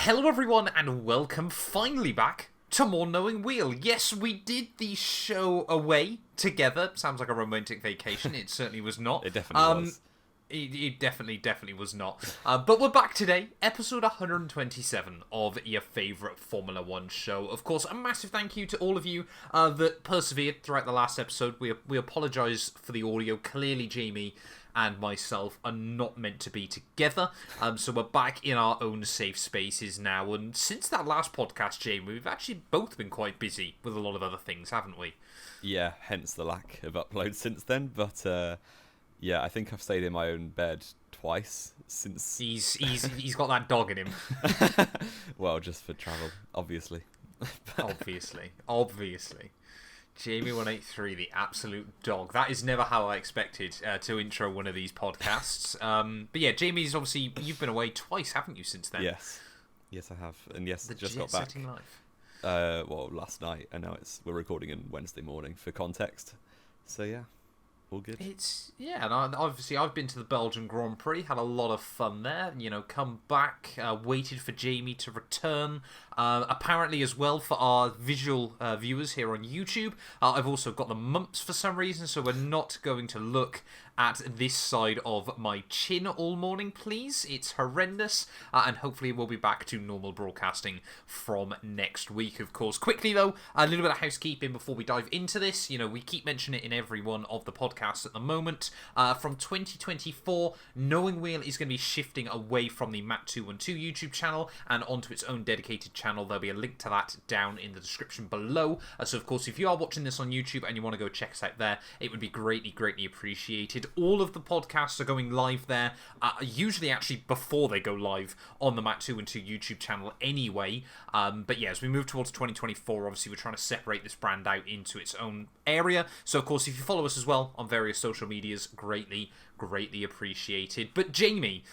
Hello everyone and welcome finally back to More Knowing Wheel. Yes, we did the show away together. Sounds like a romantic vacation. It certainly was not. It definitely was. It definitely was not. But we're back today, episode 127 of your favourite Formula 1 show. Of course, a massive thank you to all of you that persevered throughout the last episode. We apologise for the audio. Clearly, Jamie and myself are not meant to be together. So we're back in our own safe spaces now. And since that last podcast, Jamie, we've actually both been quite busy with a lot of other things, haven't we? Yeah, hence the lack of uploads since then. But yeah, I think I've stayed in my own bed twice since. He's got that dog in him. Well, just for travel, obviously. Obviously. Jamie183, the absolute dog. That is never how I expected to intro one of these podcasts. But yeah, Jamie's obviously, you've been away twice, haven't you, since then? Yes, I have, and yes, the just got back. Setting life. Well, last night, and now we're recording on Wednesday morning for context. So yeah, all good. And obviously I've been to the Belgian Grand Prix, had a lot of fun there. You know, come back, waited for Jamie to return. Apparently as well for our visual viewers here on YouTube, I've also got the mumps for some reason, so we're not going to look at this side of my chin all morning, please. It's horrendous, and hopefully we'll be back to normal broadcasting from next week, of course. Quickly, though, a little bit of housekeeping before we dive into this. You know, we keep mentioning it in every one of the podcasts at the moment. From 2024, Knowing Wheel is going to be shifting away from the Matt212 YouTube channel and onto its own dedicated channel. There'll be a link to that down in the description below. So, of course, if you are watching this on YouTube and you want to go check us out there, it would be greatly appreciated. All of the podcasts are going live there, usually actually before they go live on the Matt212 YouTube channel anyway. But yeah, as we move towards 2024, obviously we're trying to separate this brand out into its own area. So, of course, if you follow us as well on various social medias, greatly appreciated. But Jamie,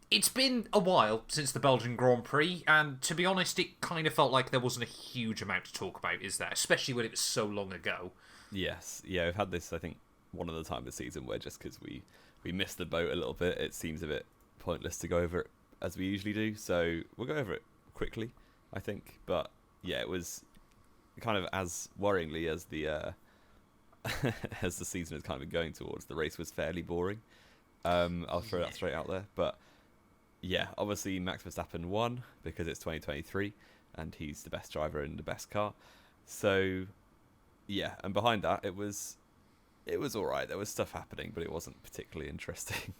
it's been a while since the Belgian Grand Prix, and to be honest, it kind of felt like there wasn't a huge amount to talk about, is there? Especially when it was so long ago. Yes, yeah, we've had this, I think, one of the time this season where just because we missed the boat a little bit, it seems a bit pointless to go over it as we usually do. So we'll go over it quickly, I think. But yeah, it was kind of as worryingly as the as the season is kind of going towards. The race was fairly boring. I'll throw that straight out there. But yeah, obviously Max Verstappen won because it's 2023 and he's the best driver in the best car. So yeah, and behind that it was all right. There was stuff happening, but it wasn't particularly interesting.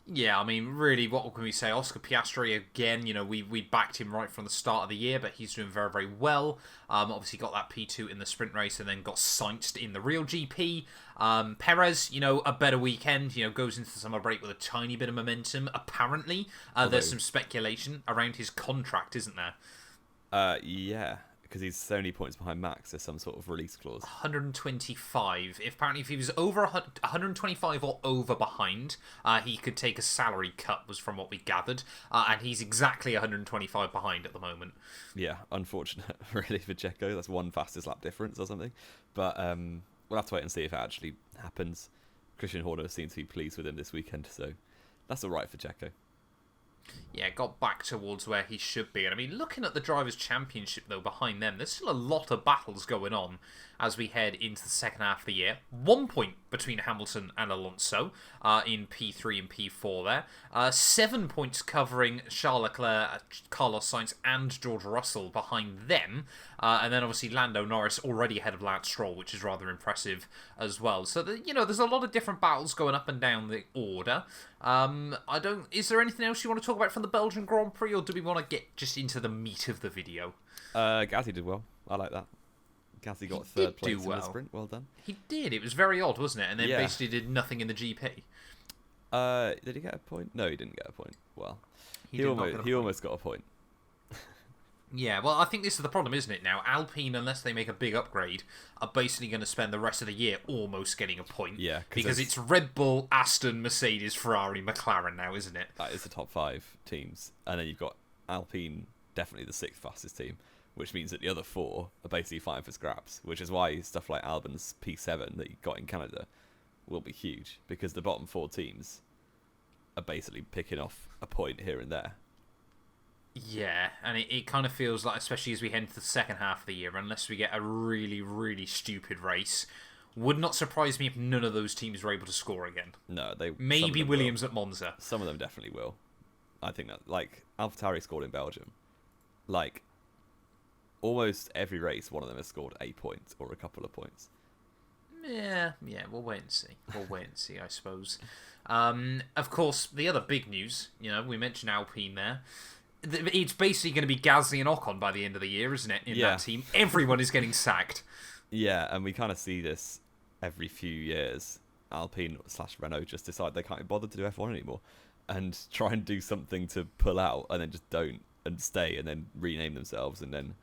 Yeah, I mean, really, what can we say? Oscar Piastri, again, you know, we backed him right from the start of the year, but he's doing very well. Obviously got that P2 in the sprint race and then got scienced in the real GP. Perez, you know, a better weekend, you know, goes into the summer break with a tiny bit of momentum. Apparently, there's some speculation around his contract, isn't there? Yeah. Because he's so many points behind Max, there's some sort of release clause. 125. Apparently, if he was over 125 or over behind, he could take a salary cut, was from what we gathered. And he's exactly 125 behind at the moment. Yeah, unfortunate, really, for Checo. That's one fastest lap difference or something. But we'll have to wait and see if it actually happens. Christian Horner seems to be pleased with him this weekend, so that's all right for Checo. Yeah, got back towards where he should be. And I mean, looking at the Drivers' Championship, though, behind them, there's still a lot of battles going on as we head into the second half of the year. 1 point between Hamilton and Alonso in P3 and P4 there. 7 points covering Charles Leclerc, Carlos Sainz and George Russell behind them. And then obviously Lando Norris already ahead of Lance Stroll, which is rather impressive as well. So, you know, there's a lot of different battles going up and down the order. Is there anything else you want to talk about from the Belgian Grand Prix, or do we want to get just into the meat of the video? Gasly did well. I like that. Gasly got third place in the sprint. Well done. He did. It was very odd, wasn't it? And then basically did nothing in the GP. Did he get a point? No, he didn't get a point. Well, he almost got a point. Yeah, well, I think this is the problem, isn't it, now? Alpine, unless they make a big upgrade, are basically going to spend the rest of the year almost getting a point. Yeah. Because it's Red Bull, Aston, Mercedes, Ferrari, McLaren now, isn't it? That is the top 5 teams. And then you've got Alpine, definitely the 6th fastest team, which means that the other 4 are basically fighting for scraps, which is why stuff like Albon's P7 that you got in Canada will be huge, because the bottom 4 teams are basically picking off a point here and there. Yeah, and it kind of feels like, especially as we head into the second half of the year, unless we get a really, really stupid race, would not surprise me if none of those teams were able to score again. No, Maybe Williams at Monza. Some of them definitely will. I think that, like, AlphaTauri scored in Belgium. Like, almost every race, one of them has scored a point or a couple of points. Yeah, we'll wait and see. I suppose. Of course, the other big news, we mentioned Alpine there. It's basically going to be Gasly and Ocon by the end of the year, isn't it? In that team, everyone is getting sacked. Yeah, and we kind of see this every few years. Alpine/Renault just decide they can't be bothered to do F1 anymore, and try and do something to pull out, and then just don't, and stay, and then rename themselves, and then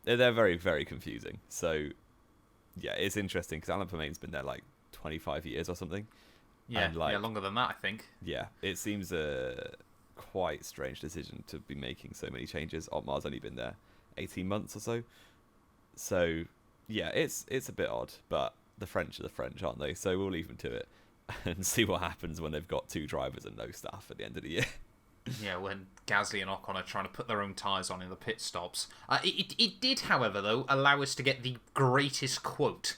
they're very, very confusing. So yeah, it's interesting because Alan Permane's been there like 25 years or something. Yeah, and longer than that, I think. Yeah, it seems a quite strange decision to be making so many changes. Otmar's only been there 18 months or so. So yeah, it's a bit odd, but the French are the French, aren't they? So we'll leave them to it and see what happens when they've got 2 drivers and no staff at the end of the year. Yeah, when Gasly and Ocon are trying to put their own tyres on in the pit stops. It did, however, though, allow us to get the greatest quote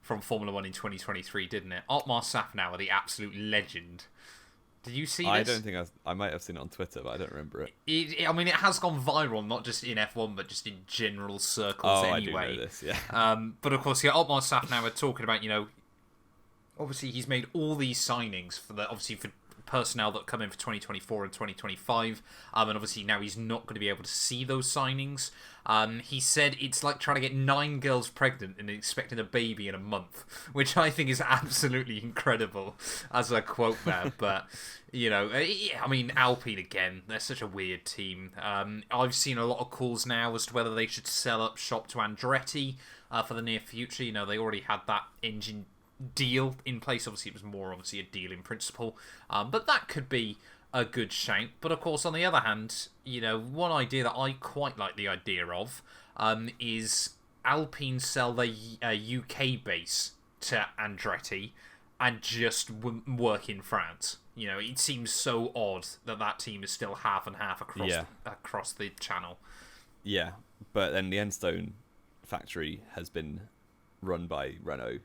from Formula 1 in 2023, didn't it? Otmar Safnauer, the absolute legend. Did you see this? I don't think I might have seen it on Twitter, but I don't remember it. It has gone viral, not just in F1, but just in general circles anyway. I do know this, yeah. But of course, Otmar Safnauer talking about, obviously he's made all these signings for personnel that come in for 2024 and 2025, and obviously now he's not going to be able to see those signings. He said it's like trying to get 9 girls pregnant and expecting a baby in a month, which I think is absolutely incredible as a quote there. But I mean, Alpine again, they're such a weird team. I've seen a lot of calls now as to whether they should sell up shop to Andretti for the near future. They already had that engine deal in place. Obviously, it was more a deal in principle, but that could be a good shout. But of course, on the other hand, one idea that I quite like the idea of is Alpine sell their UK base to Andretti and just work in France. It seems so odd that team is still half and half across the channel. Yeah, but then the Enstone factory has been run by Renault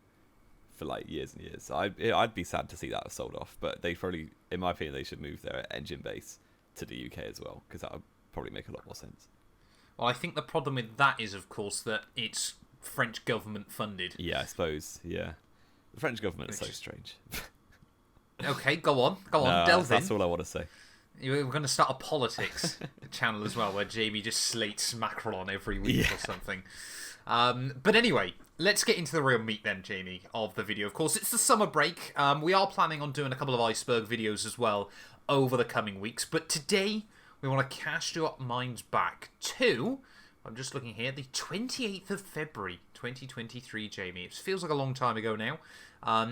for like years and years. I'd be sad to see that sold off, but they probably, in my opinion, they should move their engine base to the UK as well, because that would probably make a lot more sense. Well, I think the problem with that is, of course, that it's French government funded. Yeah, I suppose. Yeah, the French government is so strange. Okay, go on, No, delve in. That's all I want to say. We're going to start a politics channel as well, where Jamie just slates Macron every week or something. But anyway, let's get into the real meat then, Jamie, of the video. Of course, it's the summer break. We are planning on doing a couple of iceberg videos as well over the coming weeks. But today, we want to cast your minds back to, I'm just looking here, the 28th of February, 2023, Jamie. It feels like a long time ago now.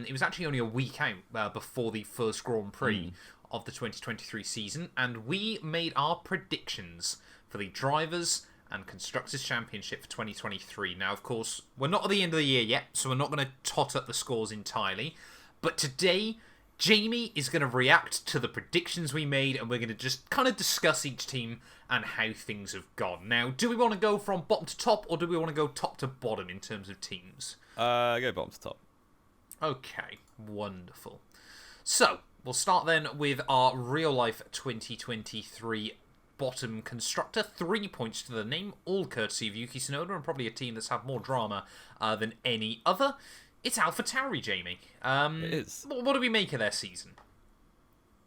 It was actually only a week out before the first Grand Prix of the 2023 season. And we made our predictions for the Drivers' and Constructors' Championship for 2023. Now, of course, we're not at the end of the year yet, so we're not going to tot up the scores entirely. But today, Jamie is going to react to the predictions we made, and we're going to just kind of discuss each team and how things have gone. Now, do we want to go from bottom to top, or do we want to go top to bottom in terms of teams? Go bottom to top. Okay, wonderful. So, we'll start then with our real-life 2023 bottom constructor. 3 points to the name, all courtesy of Yuki Tsunoda, and probably a team that's had more drama than any other. It's Alpha Tauri, Jamie. It is. What do we make of their season?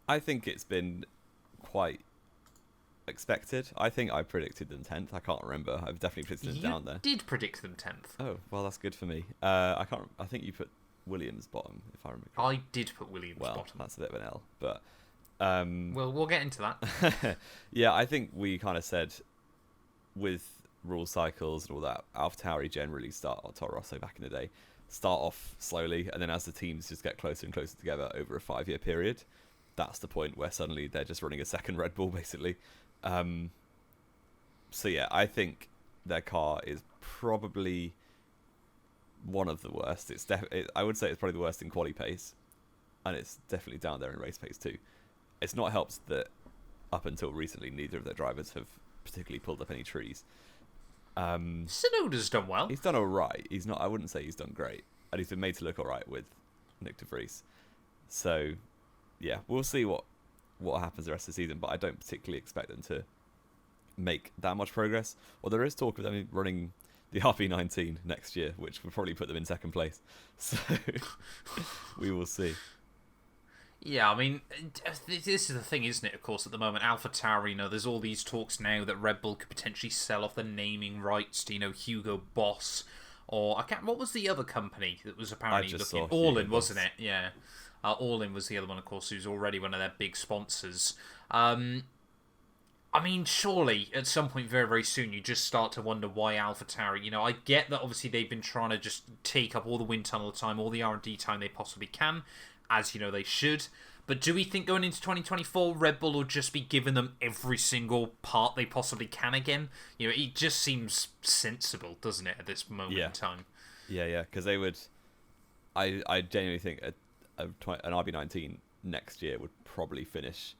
I think it's been quite expected. I think I predicted them 10th. I can't remember. I've definitely predicted them down there. You did predict them 10th. Oh, well, that's good for me. I think you put Williams bottom, if I remember correctly. I did put Williams bottom. That's a bit of an L, but we'll get into that. Yeah, I think we kind of said with rule cycles and all that, AlphaTauri generally Toro Rosso back in the day, start off slowly, and then as the teams just get closer and closer together over a 5-year period, that's the point where suddenly they're just running a second Red Bull, basically. So yeah, I think their car is probably one of the worst. I would say it's probably the worst in quali pace, and it's definitely down there in race pace too. It's not helped that up until recently, neither of their drivers have particularly pulled up any trees. Tsunoda's done well. He's done all right. He's not. I wouldn't say he's done great, and he's been made to look all right with Nick de Vries. So, yeah, we'll see what happens the rest of the season. But I don't particularly expect them to make that much progress. Well, there is talk of them running the RB19 next year, which would probably put them in second place. So we will see. Yeah, I mean, this is the thing, isn't it? Of course, at the moment, Alpha Tauri, there's all these talks now that Red Bull could potentially sell off the naming rights to, Hugo Boss, or what was the other company that was apparently looking? All In, wasn't it? Yeah, All In was the other one, of course, who's already one of their big sponsors. I mean, surely at some point very, very soon, you just start to wonder why Alpha Tauri. I get that obviously they've been trying to just take up all the wind tunnel time, all the R&D time they possibly can, as they should. But do we think going into 2024, Red Bull will just be giving them every single part they possibly can again? It just seems sensible, doesn't it, at this moment in time? Yeah, because they would... I genuinely think an RB19 next year would probably finish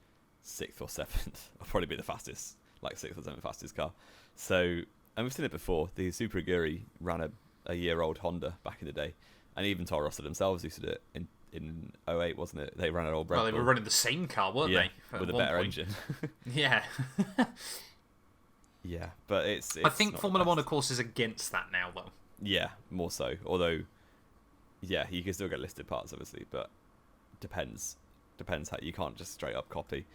6th or 7th. I'll probably be the fastest, 6th or 7th fastest car. So, and we've seen it before. The Super Aguri ran a year-old Honda back in the day. And even Toro Rosso themselves used to do it in 2008, wasn't it? They ran an old Red Bull. Well, they were running the same car, weren't they? With a better engine. Yeah. Yeah, but it's I think Formula One, of course, is against that now, though. Yeah, more so. Although, yeah, you can still get listed parts, obviously, but depends how you can't just straight up copy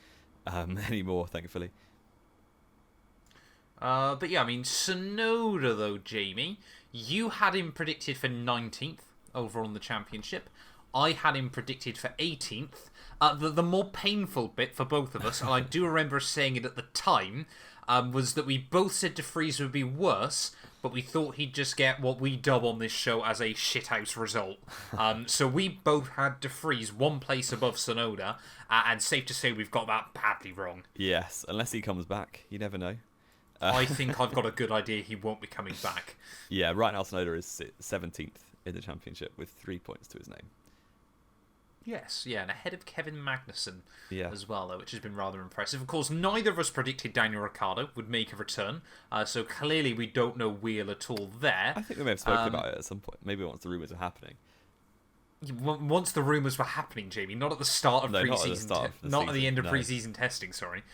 anymore, thankfully. But yeah, I mean, Tsunoda, though, Jamie, you had him predicted for 19th over on the championship. I had him predicted for 18th. The more painful bit for both of us, and I do remember saying it at the time, was that we both said de Vries would be worse, but we thought he'd just get what we dub on this show as a shithouse result. So we both had de Vries one place above Tsunoda, and safe to say we've got that badly wrong. Yes, unless he comes back, you never know. I think I've got a good idea he won't be coming back. Yeah, right now Tsunoda is 17th in the championship with 3 points to his name. Yes, yeah, and ahead of Kevin Magnussen as well, though, which has been rather impressive. Of course, neither of us predicted Daniel Ricciardo would make a return, so clearly we don't know wheel at all there. I think we may have spoken about it at some point, maybe once the rumours are happening. Once the rumours were happening, Jamie, not at the start of pre-season, not at the end of pre-season testing, sorry.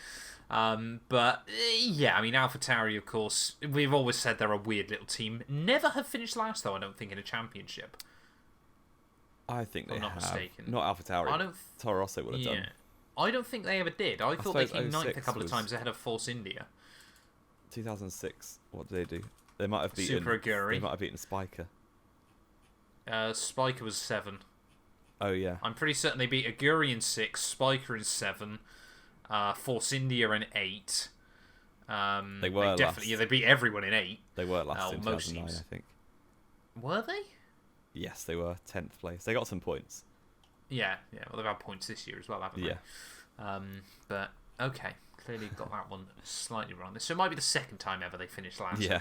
But yeah, I mean, AlphaTauri, of course, we've always said they're a weird little team. Never have finished last, though, I don't think, in a championship. I think they have. Not mistaken. Not AlphaTauri. Toro Rosso would have done. I don't think they ever did. I thought they came 9th a couple of times ahead of Force India. 2006. What did they do? They might have beaten Super Aguri. They might have beaten Spiker. Spiker was 7. Oh yeah. I'm pretty certain they beat Aguri in 6, Spiker in 7, Force India in 8. They were definitely last. Yeah, they beat everyone in 8. They were last in 2009, I think. Were they? Yes, they were 10th place. They got some points. Yeah. Well, they've had points this year as well, haven't they? Yeah. But okay, clearly got that one slightly wrong. So it might be the second time ever they finished last. Yeah.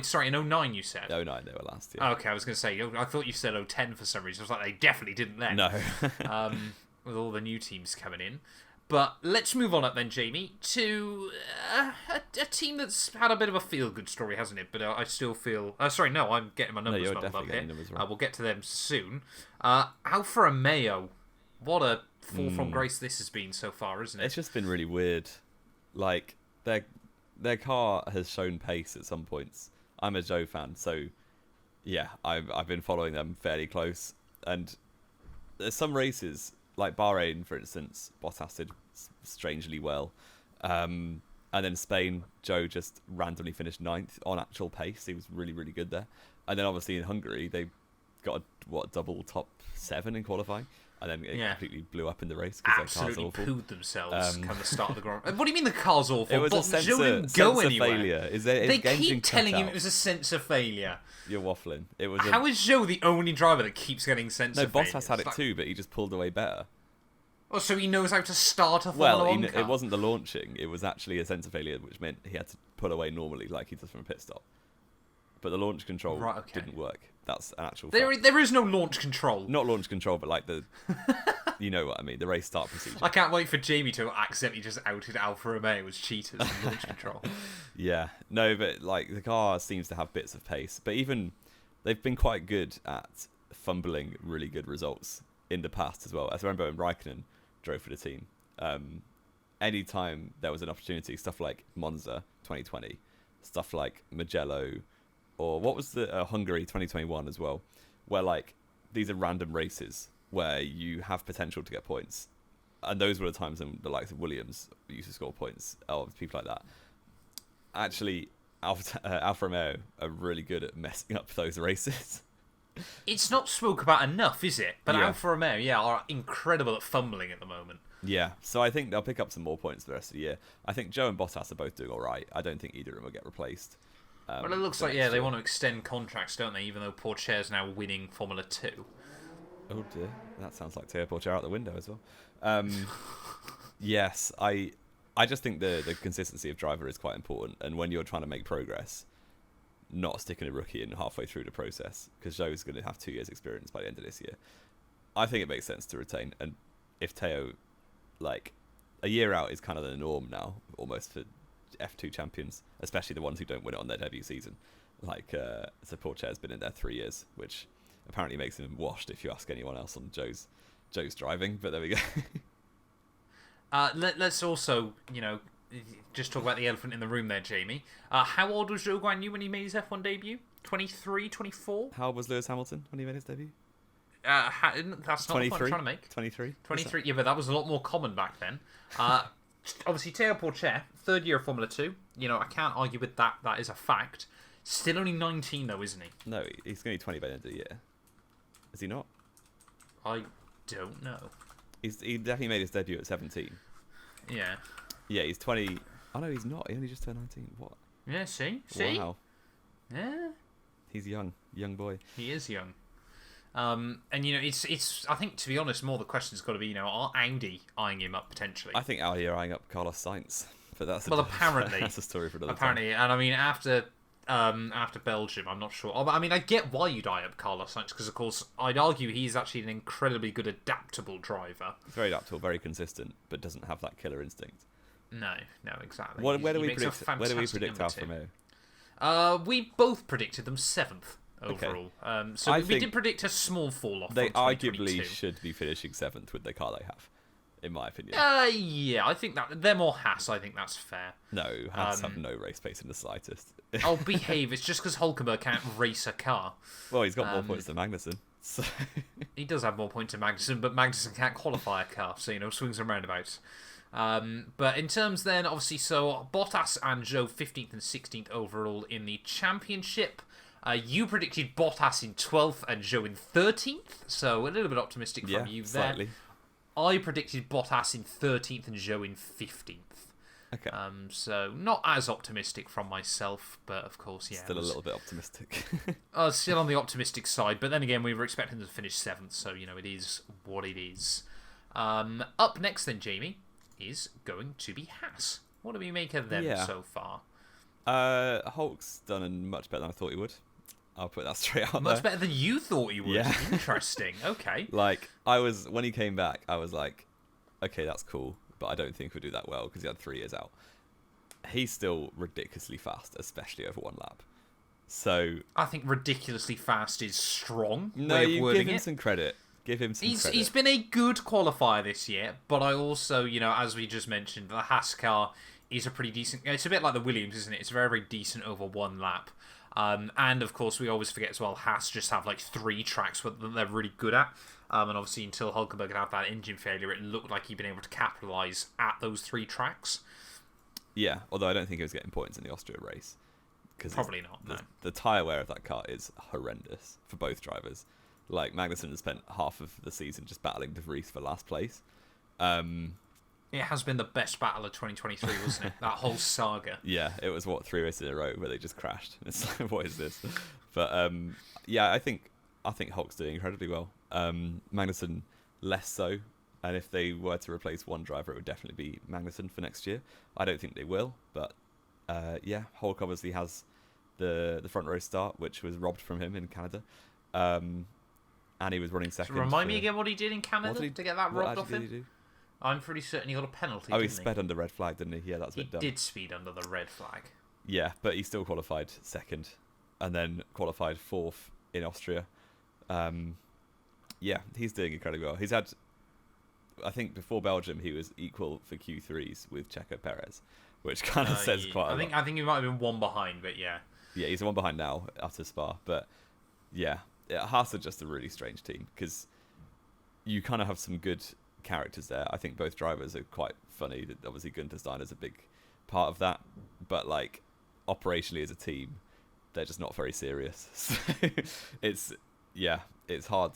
Sorry, in 2009 you said. 2009 they were last. Yeah. Okay, I was going to say. I thought you said 2010 for some reason. I was like, they definitely didn't then. No. With all the new teams coming in. But let's move on up then, Jamie, to a team that's had a bit of a feel-good story, hasn't it? But I still feel... sorry, no, I'm getting my numbers muddled up here. We'll get to them soon. Alfa Romeo, what a fall from grace this has been so far, isn't it? It's just been really weird. Like, their car has shown pace at some points. I'm a Joe fan, so yeah, I've been following them fairly close. And there's some races... Like Bahrain, for instance, Bottas did strangely well. And then Spain, Joe just randomly finished 9th on actual pace. He was really, really good there. And then obviously in Hungary, they got a double top 7 in qualifying. And then it completely blew up in the race because their car's awful. Absolutely pooed themselves come the start of the Grand Prix. What do you mean the car's awful? It was a sense of failure. They keep telling him it was a sense of failure. You're waffling. It was. How is Joe the only driver that keeps getting sense of failure? No, Bottas had it too, but he just pulled away better. Oh, so he knows how to start a Formula 1 car? It wasn't the launching. It was actually a sense of failure, which meant he had to pull away normally, like he does from a pit stop. But the launch control didn't work. That's an actual fact. There is no launch control. Not launch control, but like the You know what I mean? The race start procedure. I can't wait for Jamie to accidentally just outed Alfa Romeo as cheaters in launch control. Yeah, no, but like the car seems to have bits of pace, but even they've been quite good at fumbling really good results in the past as well. As I remember when Raikkonen drove for the team, anytime there was an opportunity, stuff like Monza 2020, stuff like Mugello, or what was the Hungary 2021 as well, where like these are random races where you have potential to get points, and those were the times when the likes of Williams used to score points, or people like that. Actually, Alfa Romeo are really good at messing up those races. It's not spoke about enough, is it? But Yeah. Alfa Romeo, are incredible at fumbling at the moment. Yeah, so I think they'll pick up some more points the rest of the year. I think Joe and Bottas are both doing all right. I don't think either of them will get replaced. Well, it looks like, they want to extend contracts, don't they? Even though Pourchaire's now winning Formula 2. Oh dear, that sounds like Teo Pourchaire out the window as well. Yes, I just think the consistency of driver is quite important, and when you're trying to make progress, not sticking a rookie in halfway through the process, because Joe's going to have 2 years experience by the end of this year. I think it makes sense to retain, and if Teo, like, a year out is kind of the norm now, almost for F2 champions, especially the ones who don't win it on their debut season. Like, so Pourchaire's been in there 3 years, which apparently makes him washed if you ask anyone else on Joe's driving, but there we go. Let's also, just talk about the elephant in the room there, Jamie. How old was Zhou Guanyu when he made his F1 debut? 23, 24? How old was Lewis Hamilton when he made his debut? That's not the point I'm trying to make. 23? 23, yeah, but that was a lot more common back then. Obviously, Teo Pourchaire, 3rd year of Formula 2. I can't argue with that. That is a fact. Still only 19, though, isn't he? No, he's going to be 20 by the end of the year. Is he not? I don't know. He definitely made his debut at 17. Yeah. Yeah, he's 20. Oh, no, he's not. He only just turned 19. What? Yeah, see? Wow. Yeah. He's young boy. He is young. And, it's. I think, to be honest, more the question's got to be, are Audi eyeing him up potentially? I think Audi are eyeing up Carlos Sainz, but apparently that's a story for another apparently, time. and I mean after Belgium, I'm not sure. Oh, but I mean, I get why you'd eye up Carlos Sainz because, of course, I'd argue he's actually an incredibly good adaptable driver. He's very adaptable, very consistent, but doesn't have that killer instinct. No, exactly. Where do we predict Alfa Romeo? We both predicted them 7th overall. Okay. So we did predict a small fall off. They from arguably should be finishing 7th with the car they have, in my opinion. Yeah, I think that they're more Haas. I think that's fair. No, Haas have no race pace in the slightest. I'll behave. It's just because Hulkenberg can't race a car. Well, he's got more points than Magnussen. So. He does have more points than Magnussen, but Magnussen can't qualify a car, so swings and roundabouts. But in terms then, obviously, so Bottas and Zhou 15th and 16th overall in the championship. You predicted Bottas in 12th and Zhou in 13th, so a little bit optimistic from you there. Slightly. I predicted Bottas in 13th and Zhou in 15th. Okay. So not as optimistic from myself, but of course, yeah. Still a little bit optimistic. Still on the optimistic side, but then again, we were expecting them to finish 7th, so, it is what it is. Up next then, Jamie, is going to be Haas. What do we make of them so far? Hulk's done much better than I thought he would. I'll put that straight out Much better than you thought he would. Yeah. Interesting. Okay. Like, when he came back, I was like, okay, that's cool, but I don't think he'll do that well because he had 3 years out. He's still ridiculously fast, especially over 1 lap. So I think ridiculously fast is strong. No, you give him some credit. Give him some credit. He's been a good qualifier this year, but I also, as we just mentioned, the Haas car is a pretty decent. It's a bit like the Williams, isn't it? It's very, very decent over 1 lap. And of course, we always forget as well, Haas just have like 3 tracks that they're really good at. And obviously, until Hulkenberg had that engine failure, it looked like he'd been able to capitalise at those 3 tracks. Yeah, although I don't think he was getting points in the Austria race. Probably not, no. The tyre wear of that car is horrendous for both drivers. Like, Magnussen has spent half of the season just battling De Vries for last place. It has been the best battle of 2023, wasn't it? That whole saga. Yeah, it was, 3 races in a row where they just crashed. It's like, what is this? But, yeah, I think Hulk's doing incredibly well. Magnussen, less so. And if they were to replace one driver, it would definitely be Magnussen for next year. I don't think they will, but, yeah, Hulk obviously has the front row start, which was robbed from him in Canada. and he was running second. So remind me again what he did in Canada to get that robbed off him? Did he do? I'm pretty certain he got a penalty. Oh, he sped under red flag, didn't he? Yeah, that's a bit dumb. He did speed under the red flag. Yeah, but he still qualified second, and then qualified fourth in Austria. Yeah, he's doing incredibly well. He's had, I think, before Belgium, he was equal for Q3s with Checo Perez, which kind of says quite a lot. I think he might have been one behind, but yeah. Yeah, he's the one behind now after Spa, but yeah, Haas are just a really strange team because you kind of have some good characters there. I think both drivers are quite funny. Obviously, Gunther Steiner's a big part of that, but like operationally as a team, they're just not very serious. So it's hard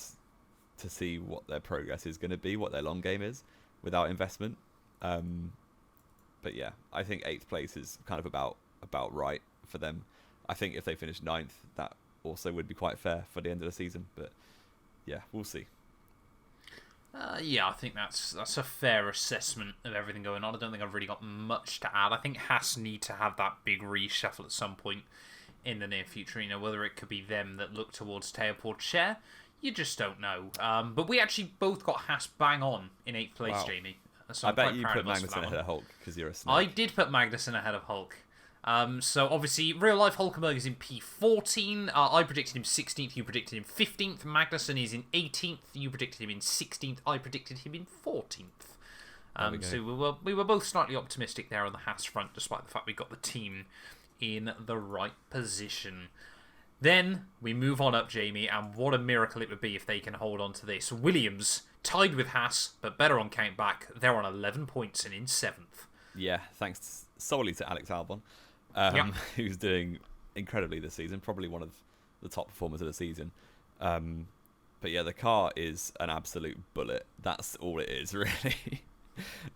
to see what their progress is going to be, what their long game is without investment. But yeah, I think 8th place is kind of about right for them. I think if they finish 9th, that also would be quite fair for the end of the season. But yeah, we'll see. Yeah, I think that's a fair assessment of everything going on. I don't think I've really got much to add. I think Haas need to have that big reshuffle at some point in the near future. You know, whether it could be them that look towards Teo Porcher, you just don't know. But we actually both got Haas bang on in 8th place, wow. Jamie. So I bet you put Magnussen ahead of Hulk because you're a snake. I did put Magnussen ahead of Hulk. So obviously, real life Hulkenberg is in P14. I predicted him 16th. You predicted him 15th. Magnussen is in 18th. You predicted him in 16th. I predicted him in 14th. So we were both slightly optimistic there on the Haas front, despite the fact we got the team in the right position. Then we move on up, Jamie, and what a miracle it would be if they can hold on to this. Williams tied with Haas, but better on count back. They're on 11 points and in 7th. Yeah, thanks solely to Alex Albon, who's doing incredibly this season. Probably one of the top performers of the season. But yeah, the car is an absolute bullet. That's all it is, really.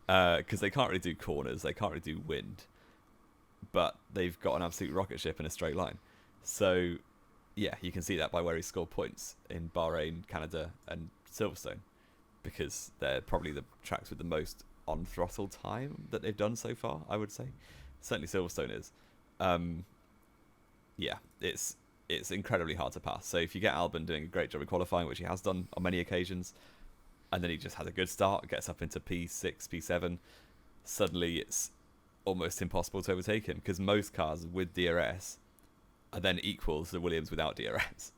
Because they can't really do corners. They can't really do wind. But they've got an absolute rocket ship in a straight line. So yeah, you can see that by where he scored points in Bahrain, Canada, and Silverstone, because they're probably the tracks with the most on throttle time that they've done so far, I would say. Certainly Silverstone is. Yeah, it's incredibly hard to pass. So if you get Albon doing a great job in qualifying, which he has done on many occasions, and then he just has a good start, gets up into P6, P7, suddenly it's almost impossible to overtake him, because most cars with DRS are then equal to the Williams without DRS,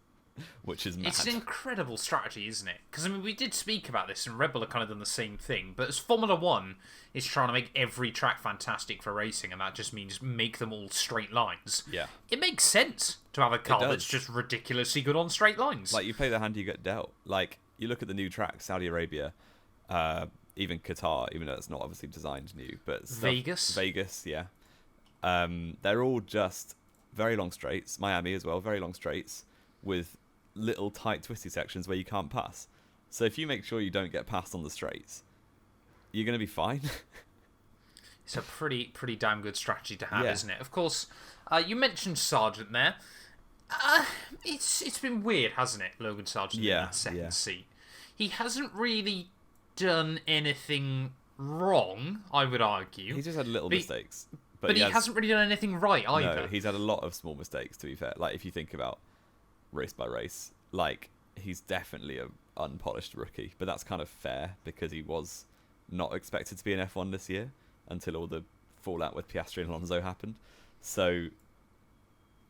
which is mad. It's an incredible strategy, isn't it? Because, I mean, we did speak about this, and Red Bull have kind of done the same thing, but as Formula 1 is trying to make every track fantastic for racing, and that just means make them all straight lines. Yeah. It makes sense to have a car that's just ridiculously good on straight lines. Like, you play the hand you get dealt. Like, you look at the new tracks, Saudi Arabia, even Qatar, even though it's not obviously designed new, but Vegas, yeah. They're all just very long straights. Miami as well, very long straights with little tight twisty sections where you can't pass. So if you make sure you don't get passed on the straights, you're going to be fine. It's a pretty damn good strategy to have, isn't it? Of course, you mentioned Sargent there. It's been weird, hasn't it, Logan Sargent in that second seat? He hasn't really done anything wrong, I would argue. He's just had little mistakes. But he hasn't really done anything right either. No, he's had a lot of small mistakes, to be fair. Like, if you think about race by race, like, he's definitely an unpolished rookie. But that's kind of fair, because he was not expected to be in F1 this year until all the fallout with Piastri and Alonso happened. So,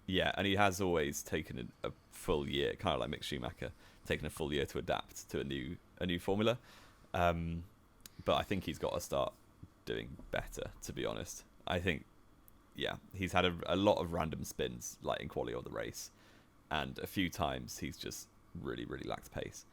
yeah, and he has always taken a full year, kind of like Mick Schumacher, taken a full year to adapt to a new formula. But I think he's got to start doing better, to be honest. I think, yeah, he's had a lot of random spins, like in quali or the race, and a few times he's just really, really lacked pace.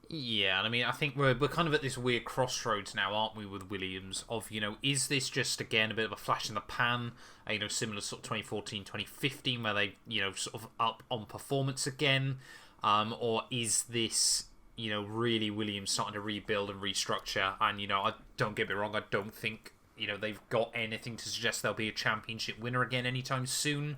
Yeah, and I mean, I think we're kind of at this weird crossroads now, aren't we, with Williams, of, you know, is this just, again, a bit of a flash in the pan, you know, similar sort of 2014, 2015, where they, you know, sort of up on performance again, or is this, you know, really Williams starting to rebuild and restructure, and, you know, don't get me wrong, I don't think, you know, they've got anything to suggest they'll be a championship winner again anytime soon.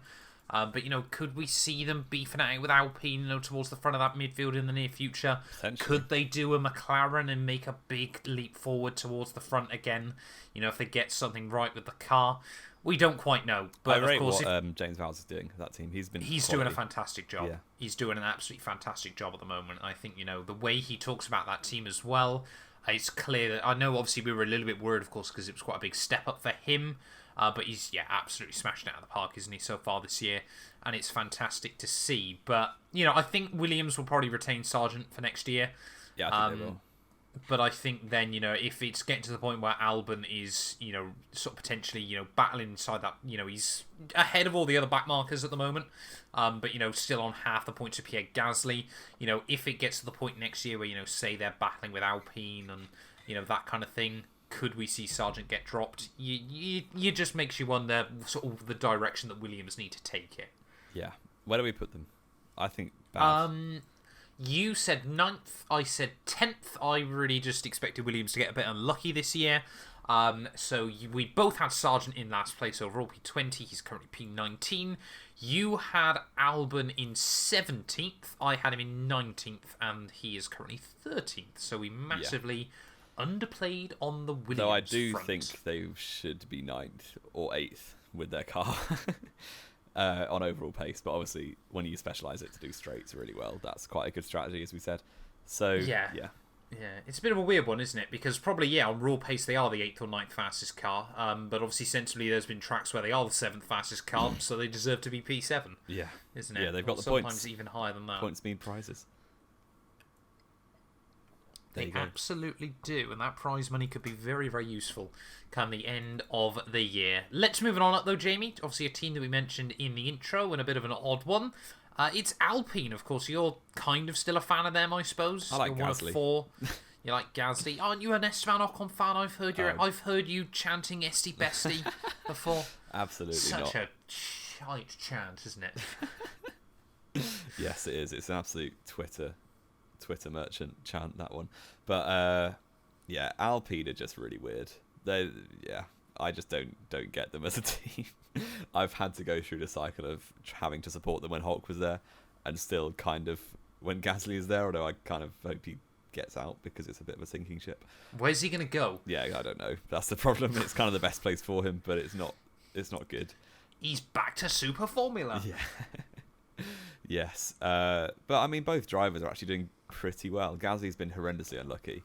But, you know, could we see them beefing out with Alpine, you know, towards the front of that midfield in the near future? Could they do a McLaren and make a big leap forward towards the front again? You know, if they get something right with the car. We don't quite know, but I rate of course, what James Vowles is doing with that team. he's quality. doing a fantastic job. Yeah. He's doing an absolutely fantastic job at the moment. I think, the way he talks about that team as well, it's clear that, I know obviously we were a little bit worried, of course, because it was quite a big step up for him, but he's, absolutely smashed it out of the park, isn't he, so far this year, and it's fantastic to see. But, I think Williams will probably retain Sargent for next year. Yeah, I think they will. But I think then, if it's getting to the point where Albon is, sort of potentially, battling inside that, he's ahead of all the other backmarkers at the moment, but, still on half the points of Pierre Gasly, if it gets to the point next year where, say they're battling with Alpine and, that kind of thing, could we see Sargent get dropped? You just makes you wonder sort of the direction that Williams need to take it. Yeah. Where do we put them? I think bad. You said 9th, I said 10th. I really just expected Williams to get a bit unlucky this year. We both had Sargent in last place overall, P20. He's currently P19. You had Albon in 17th. I had him in 19th, and he is currently 13th. So we massively underplayed on the Williams Though I do front. think they should be 9th or 8th with their car. On overall pace, but obviously when you specialise it to do straights really well, that's quite a good strategy, as we said. So yeah, it's a bit of a weird one, isn't it? Because probably on raw pace they are the 8th or 9th fastest car, but obviously sensibly there's been tracks where they are the 7th fastest car, so they deserve to be P7. Yeah, isn't it? Yeah, they've got the sometimes points. Even higher than that. Points mean prizes. They absolutely do, and that prize money could be very, very useful come the end of the year. Let's move on up, though, Jamie. Obviously, a team that we mentioned in the intro, and a bit of an odd one. It's Alpine, of course. You're kind of still a fan of them, I suppose. I like You're one Gasly. of 4. You like Gasly. Aren't you an Esteban Ocon fan? I've heard you chanting Esti Besti before. Absolutely Such not. a shite chant, isn't it? Yes, it is. It's an absolute Twitter merchant chant, that one. But Alpine are just really weird. I just don't get them as a team. I've had to go through the cycle of having to support them when Hulk was there, and still kind of when Gasly is there, although I kind of hope he gets out because it's a bit of a sinking ship. Where's he going to go? Yeah, I don't know. That's the problem. It's kind of the best place for him, but it's not good. He's back to Super Formula. Yeah. Yes. But I mean, both drivers are actually doing pretty well. Gasly's been horrendously unlucky.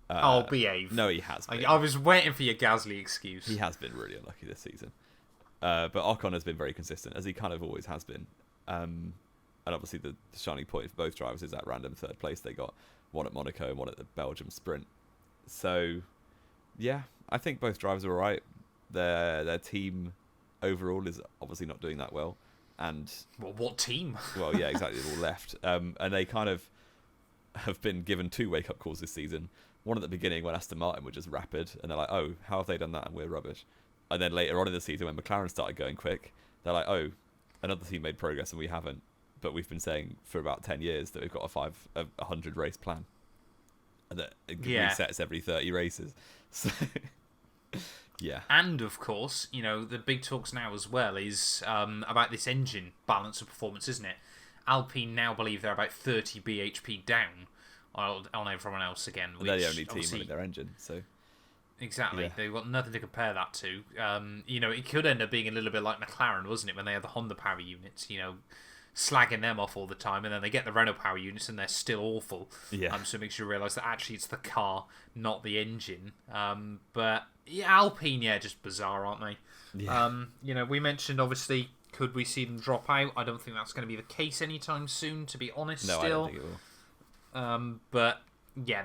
Behave. No, he has been. I was waiting for your Gasly excuse. He has been really unlucky this season. But Ocon has been very consistent, as he kind of always has been. And obviously the shining point for both drivers is that random third place they got. One at Monaco and one at the Belgium Sprint. So, yeah, I think both drivers are all right. Their team overall is obviously not doing that well. And what team? Well, yeah, exactly. They've all left. And they kind of have been given 2 wake-up calls this season. One at the beginning when Aston Martin were just rapid, and they're like, oh, how have they done that and we're rubbish? And then later on in the season when McLaren started going quick, they're like, oh, another team made progress and we haven't. But we've been saying for about 10 years that we've got a 100 race plan. And that it resets every 30 races. So, yeah. And, of course, the big talks now as well is about this engine balance of performance, isn't it? Alpine now believe they're about 30 bhp down on everyone else again. Which they're the only team running their engine, so... Exactly. Yeah. They've got nothing to compare that to. It could end up being a little bit like McLaren, wasn't it, when they had the Honda power units, slagging them off all the time, and then they get the Renault power units and they're still awful. Yeah. So it makes you realise that actually it's the car, not the engine. But yeah, Alpine, just bizarre, aren't they? Yeah. We mentioned, obviously, could we see them drop out? I don't think that's going to be the case anytime soon, to be honest. No, still. I don't think it will. But yeah,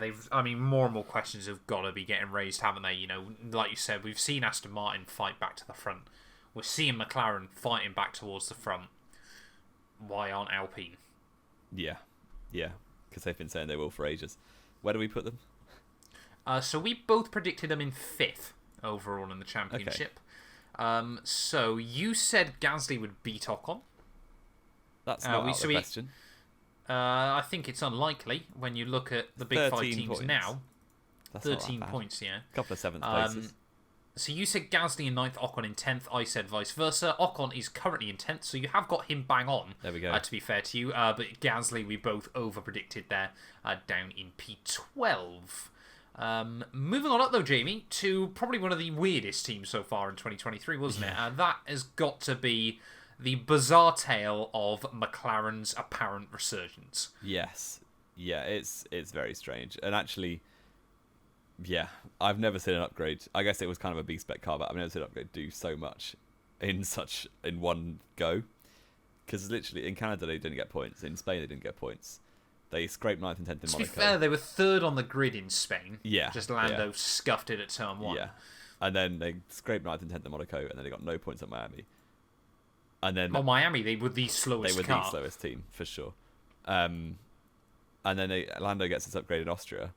more and more questions have got to be getting raised, haven't they? Like you said, we've seen Aston Martin fight back to the front. We're seeing McLaren fighting back towards the front. Why aren't Alpine? Yeah, because they've been saying they will for ages. Where do we put them? So we both predicted them in 5th overall in the championship. Okay. So you said Gasly would beat Ocon. That's not out of the question. I think it's unlikely when you look at the big 5 teams points. now. That's 13 points, yeah. A couple of 7th places. So you said Gasly in 9th, Ocon in 10th. I said vice versa. Ocon is currently in 10th, so you have got him bang on. There we go. To be fair to you. But Gasly, we both over-predicted there, down in P12. Moving on up, though, Jamie, to probably one of the weirdest teams so far in 2023, wasn't it? And that has got to be the bizarre tale of McLaren's apparent resurgence. Yes. Yeah, it's very strange. And actually, yeah, I've never seen an upgrade. I guess it was kind of a B-spec car, but I've never seen an upgrade do so much in one go. Because literally, in Canada, they didn't get points. In Spain, they didn't get points. They scraped 9th and 10th in Monaco. To be fair, they were 3rd on the grid in Spain. Yeah. Just Lando scuffed it at turn 1. Yeah. And then they scraped 9th and 10th in Monaco, and then they got no points at Miami. And then Miami, they were the slowest They were car. the slowest team, for sure. And then Lando gets his upgrade in Austria.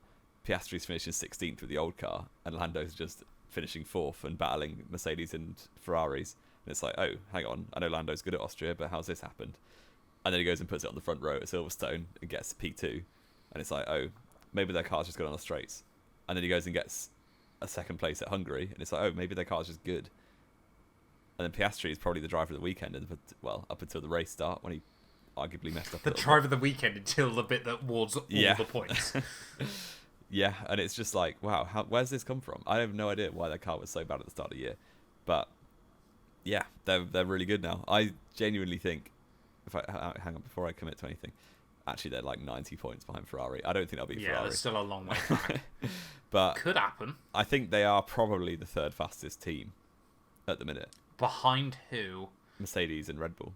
Piastri's finishing 16th with the old car, and Lando's just finishing 4th and battling Mercedes and Ferraris. And it's like, oh, hang on, I know Lando's good at Austria, but how's this happened? And then he goes and puts it on the front row at Silverstone and gets P2. And it's like, oh, maybe their car's just good on the straights. And then he goes and gets a 2nd place at Hungary, and it's like, oh, maybe their car's just good. And then Piastri is probably the driver of the weekend, up until the race start, when he arguably messed up. The driver of the weekend until the bit that awards all the points. Yeah, and it's just like, wow, where's this come from? I have no idea why their car was so bad at the start of the year. But, yeah, they're really good now. I genuinely think, if I hang on before I commit to anything, actually they're like 90 points behind Ferrari. I don't think they'll beat Ferrari. Yeah, there's still a long way back. But could happen. I think they are probably the 3rd fastest team at the minute. Behind who? Mercedes and Red Bull.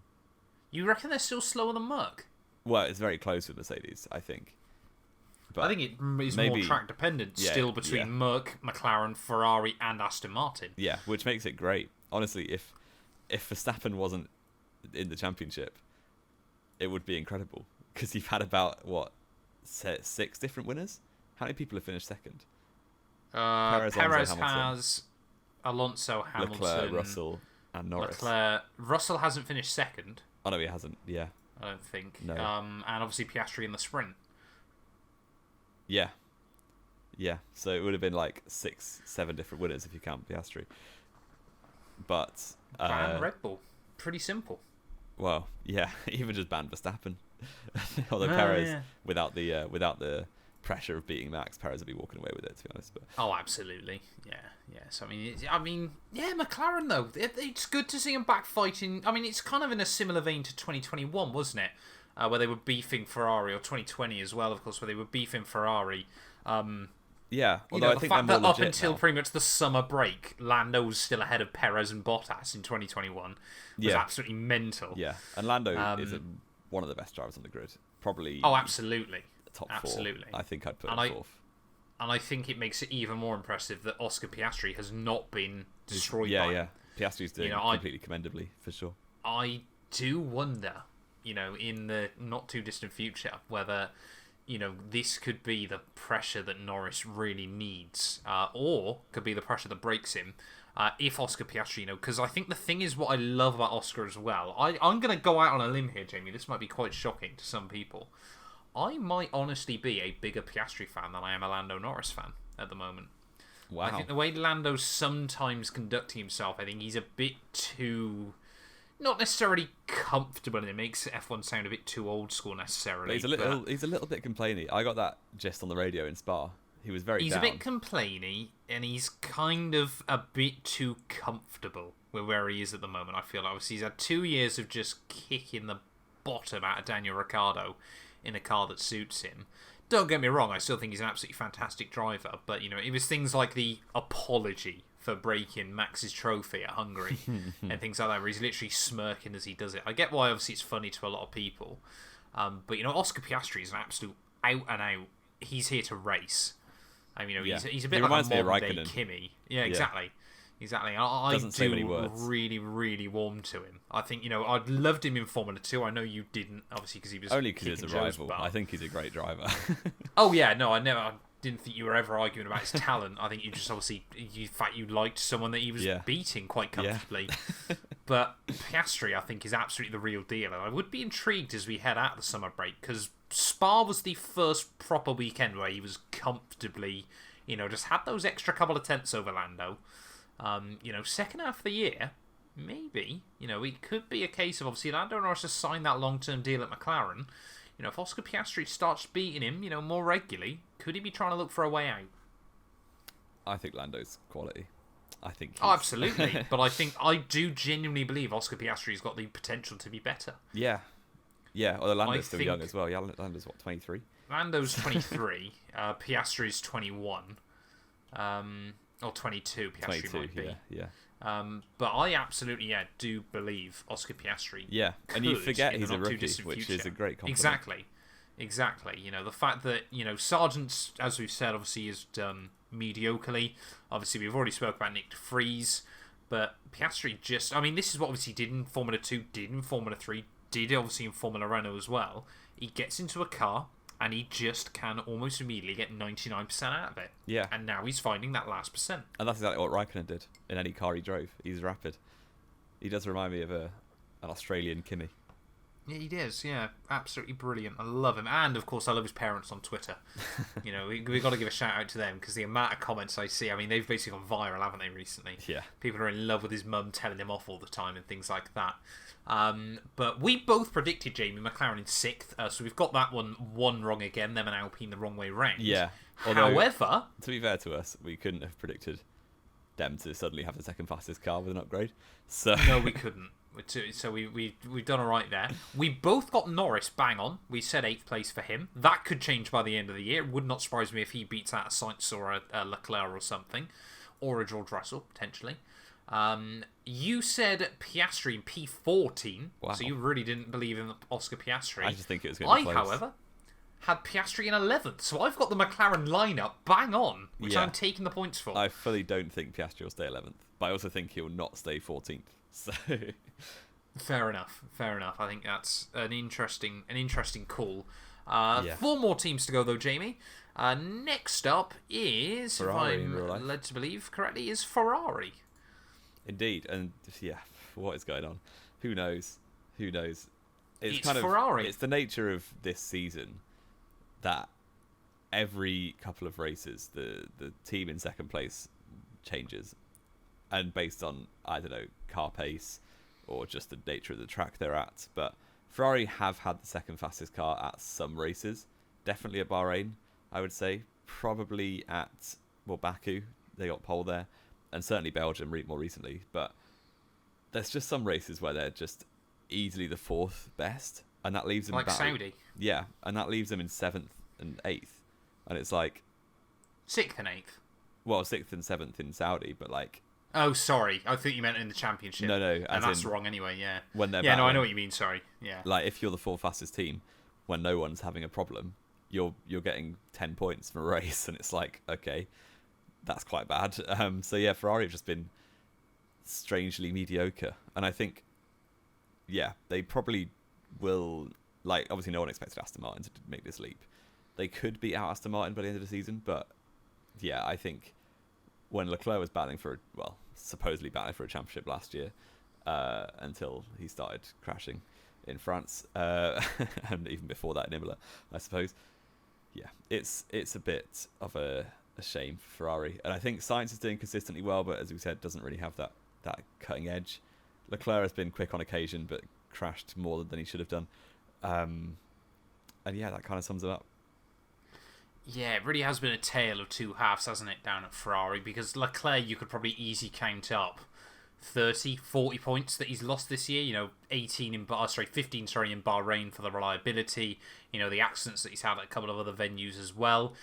You reckon they're still slower than Merc? Well, it's very close with Mercedes, I think. But I think it is more track dependent still between Merc, McLaren, Ferrari, and Aston Martin. Yeah, which makes it great. Honestly, if Verstappen wasn't in the championship, it would be incredible, because you've had about 6 different winners. How many people have finished second? Perez has, Alonso, Hamilton, Leclerc, Russell, and Norris. Russell hasn't finished second. Oh no, he hasn't. Yeah, I don't think. No. And obviously Piastri in the sprint. Yeah. So it would have been like 6, 7 different winners if you count Piastri. But ban Red Bull, pretty simple. Well, yeah, even just ban Verstappen. Although Perez, without the pressure of beating Max, Perez would be walking away with it, to be honest. But absolutely, yeah. So McLaren though, it's good to see them back fighting. I mean, it's kind of in a similar vein to 2021, wasn't it? Where they were beefing Ferrari, or 2020 as well, of course, where they were beefing Ferrari. Yeah, although I think the fact they're more that up until pretty much the summer break, Lando was still ahead of Perez and Bottas in 2021 was absolutely mental. Yeah, and Lando is one of the best drivers on the grid. Probably. Oh, absolutely. Top 4. Absolutely. I think I'd put him 4th. And I think it makes it even more impressive that Oscar Piastri has not been destroyed by Yeah. Piastri's doing completely commendably, for sure. I do wonder, in the not too distant future, whether this could be the pressure that Norris really needs, or could be the pressure that breaks him. If Oscar Piastri, because I think the thing is, what I love about Oscar as well, I'm going to go out on a limb here, Jamie, this might be quite shocking to some people. I might honestly be a bigger Piastri fan than I am a Lando Norris fan at the moment. Wow. I think the way Lando's sometimes conducting himself, I think he's a bit too... not necessarily comfortable, and it makes F1 sound a bit too old school necessarily. He's a little bit complainy. I got that gist on the radio in Spa. He was very down. A bit complainy, and he's kind of a bit too comfortable with where he is at the moment, I feel like. Obviously, he's had 2 years of just kicking the bottom out of Daniel Ricciardo in a car that suits him. Don't get me wrong, I still think he's an absolutely fantastic driver, but, it was things like the apology for breaking Max's trophy at Hungary and things like that, where he's literally smirking as he does it. I get why, obviously, it's funny to a lot of people, but, Oscar Piastri is an absolute out-and-out, he's here to race. I mean, he's a bit like a modern-day Kimi. Yeah, exactly. Exactly. I do really, really warm to him. I think, I'd loved him in Formula 2. I know you didn't, obviously, because he was only because he's a rival. I think he's a great driver. Oh, yeah. No, I didn't think you were ever arguing about his talent. I think you just obviously, in fact, you liked someone that he was beating quite comfortably. Yeah. But Piastri, I think, is absolutely the real deal. And I would be intrigued as we head out of the summer break, because Spa was the first proper weekend where he was comfortably, just had those extra couple of tenths over Lando. Second half of the year, maybe, it could be a case of, obviously, Lando Norris has signed that long-term deal at McLaren. If Oscar Piastri starts beating him, more regularly, could he be trying to look for a way out? I think Lando's quality. I think. Oh, absolutely. But I do genuinely believe Oscar Piastri's got the potential to be better. Yeah. Yeah, although Lando's still young as well. Yeah, Lando's, what, 23? Lando's 23. Piastri's 21. Or 22, Piastri 22, might be. yeah. But I absolutely, do believe Oscar Piastri. Yeah, and you forget he's a rookie, which is a great compliment. Exactly. You know, the fact that, Sargent, as we've said, obviously has done mediocrely. Obviously, we've already spoke about Nick de Vries, but Piastri this is what obviously he did in Formula 2, did in Formula 3, did obviously in Formula Renault as well. He gets into a car, and he just can almost immediately get 99% out of it. Yeah. And now he's finding that last percent. And that's exactly what Raikkonen did in any car he drove. He's rapid. He does remind me of an Australian Kimi. Yeah, he does. Yeah, absolutely brilliant. I love him. And, of course, I love his parents on Twitter. We've got to give a shout-out to them, because the amount of comments I see, they've basically gone viral, haven't they, recently? Yeah. People are in love with his mum telling him off all the time and things like that. But we both predicted Jamie McLaren in 6th, so we've got that one wrong again, them and Alpine the wrong way round. Yeah. Although, however, to be fair to us, we couldn't have predicted them to suddenly have the second fastest car with an upgrade. So no, we couldn't. So we've done all right there. We both got Norris bang on. We said 8th place for him. That could change by the end of the year. It would not surprise me if he beats out a Sainz or a Leclerc or something, or a George Russell potentially. You said Piastri in P14, wow. So you really didn't believe in Oscar Piastri. I just think it was going to be close. However, had Piastri in 11th, so I've got the McLaren lineup bang on, which I'm taking the points for. I fully don't think Piastri will stay 11th, but I also think he'll not stay 14th. So fair enough. I think that's an interesting call. 4 more teams to go though, Jamie. Next up is, Ferrari, if I'm led to believe correctly, is Ferrari. Indeed, and what is going on? Who knows? It's kind Ferrari. It's the nature of this season that every couple of races, the team in second place changes, and based on, I don't know, car pace or just the nature of the track they're at. But Ferrari have had the second fastest car at some races, definitely at Bahrain, I would say, probably at Baku, they got pole there, and certainly Belgium more recently. But there's just some races where they're just easily the 4th best, and that leaves them like Saudi. Yeah, and that leaves them in 7th and 8th, and it's like 6th and 8th. Well, 6th and 7th in Saudi, but like. Oh, sorry. I thought you meant in the championship. No, and that's wrong anyway. Yeah. When they're I know what you mean. Sorry. Yeah. Like if you're the 4th fastest team, when no one's having a problem, you're getting 10 points from a race, and it's like, okay, that's quite bad. So yeah, Ferrari have just been strangely mediocre, and I think, they probably will. Like, obviously, no one expected Aston Martin to make this leap. They could beat out Aston Martin by the end of the season, but I think when Leclerc was supposedly battling for a championship last year, until he started crashing in France, and even before that in Imola, I suppose. Yeah, it's a bit of a shame for Ferrari, and I think Sainz is doing consistently well, but as we said, doesn't really have that cutting edge. Leclerc has been quick on occasion, but crashed more than he should have done, and that kind of sums it up. Yeah, it really has been a tale of two halves, hasn't it, down at Ferrari? Because Leclerc, you could probably easily count up 30, 40 points that he's lost this year. 15 in Bahrain for the reliability. The accidents that he's had at a couple of other venues as well.